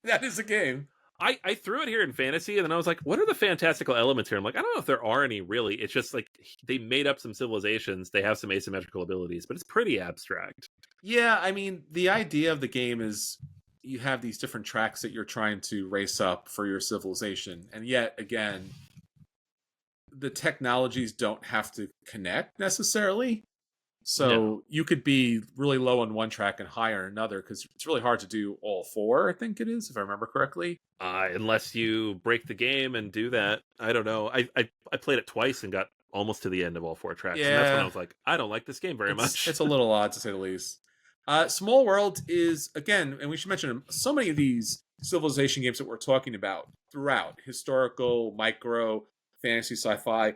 That is a game. I threw it here in fantasy, and then I was like, what are the fantastical elements here? I'm like, I don't know if there are any really. It's just like they made up some civilizations. They have some asymmetrical abilities, but it's pretty abstract. Yeah, I mean, the idea of the game is you have these different tracks that you're trying to race up for your civilization. And yet, again, the technologies don't have to connect necessarily. So you could be really low on one track and high on another, because it's really hard to do all four, I think it is, if I remember correctly. Unless you break the game and do that. I don't know. I played it twice and got almost to the end of all four tracks. And that's when I was like, I don't like this game very much. It's a little odd, to say the least. Small World is, again, and we should mention, so many of these Civilization games that we're talking about throughout, historical, micro, fantasy, sci-fi,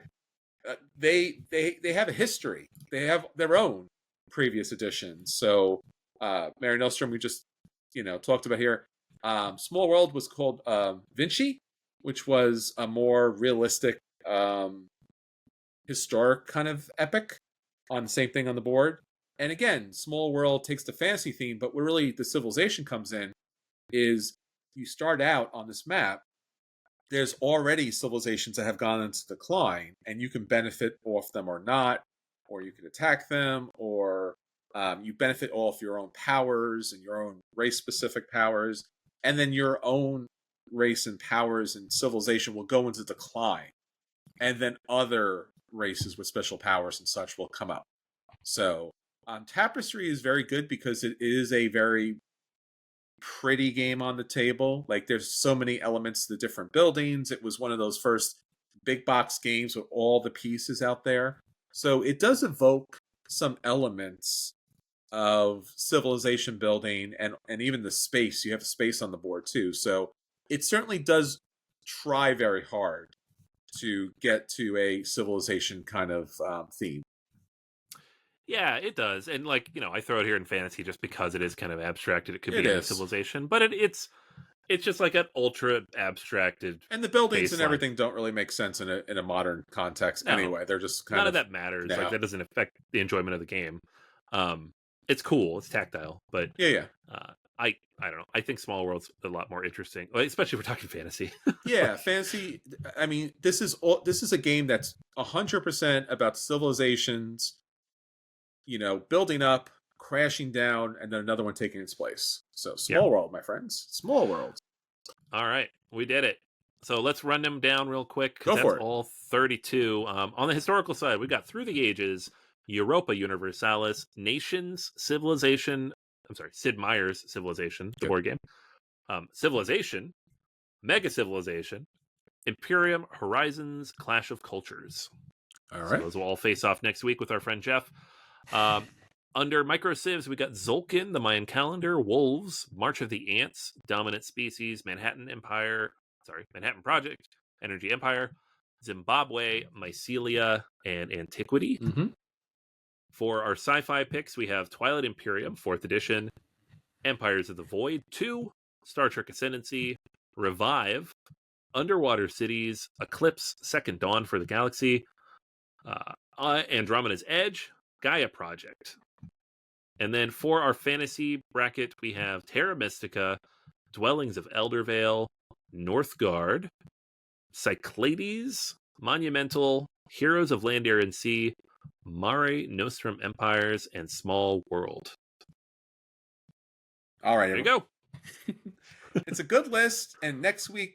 they have a history. They have their own previous editions. So Mary Nostrum, we just talked about here. Small World was called Vinci, which was a more realistic historic kind of epic on the same thing on the board. And again, Small World takes the fantasy theme, but where really the civilization comes in is you start out on this map, there's already civilizations that have gone into decline, and you can benefit off them or not, or you can attack them, or you benefit off your own powers and your own race-specific powers, and then your own race and powers and civilization will go into decline, and then other races with special powers and such will come up. So Tapestry is very good because it is a very pretty game on the table. Like, there's so many elements to the different buildings. It was one of those first big box games with all the pieces out there. So it does evoke some elements of civilization building and even the space. You have space on the board too. So it certainly does try very hard to get to a civilization kind of theme. Yeah, it does. And I throw it here in fantasy just because it is kind of abstracted. It could be a civilization, but it's just like an ultra abstracted. And the buildings baseline. And everything don't really make sense in a modern context anyway. They're just kind none of that matters. No. Like, that doesn't affect the enjoyment of the game. It's cool. It's tactile, but yeah. I don't know. I think Small World's a lot more interesting, especially if we're talking fantasy. Yeah, fantasy. I mean, this is a game that's 100% about civilizations, building up, crashing down, and then another one taking its place. So Small World, my friends. Small World. All right, we did it. So let's run them down real quick. Go for it. All 32. On the historical side, we got Through the Ages, Europa Universalis, Nations, Civilization. I'm sorry, Sid Meier's Civilization, the board game. Civilization, Mega Civilization, Imperium, Horizons, Clash of Cultures. All right. So those will all face off next week with our friend Geof. Under Micro Civs, we got Zolkin, the Mayan Calendar, Wolves, March of the Ants, Dominant Species, Manhattan Project, Energy Empire, Zimbabwe, Mycelia, and Antiquity. Mm-hmm. For our sci-fi picks, we have Twilight Imperium, 4th edition, Empires of the Void 2, Star Trek Ascendancy, Revive, Underwater Cities, Eclipse, Second Dawn for the Galaxy, Andromeda's Edge, Gaia Project. And then for our fantasy bracket, we have Terra Mystica, Dwellings of Eldervale, Northgard, Cyclades, Monumental, Heroes of Land, Air, and Sea, Mare Nostrum Empires, and Small World. All right. There you go. It's a good list, and next week,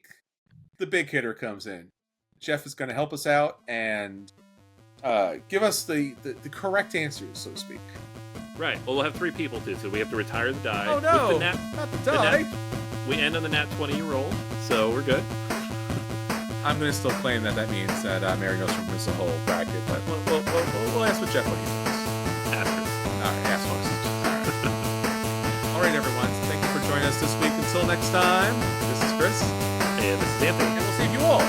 the big hitter comes in. Geof is going to help us out and give us the correct answers, so to speak. Right. Well, we'll have 3 people, too, so we have to retire the die. Oh, no. Not the die. We end on the nat 20 roll, so we're good. I'm going to still claim that means that Mary Nostrum wins the whole bracket, but we'll ask what Geof what he thinks. Ask us. All right, ask us. All right, everyone. Thank you for joining us this week. Until next time, this is Chris. And this is Anthony. And we'll save you all.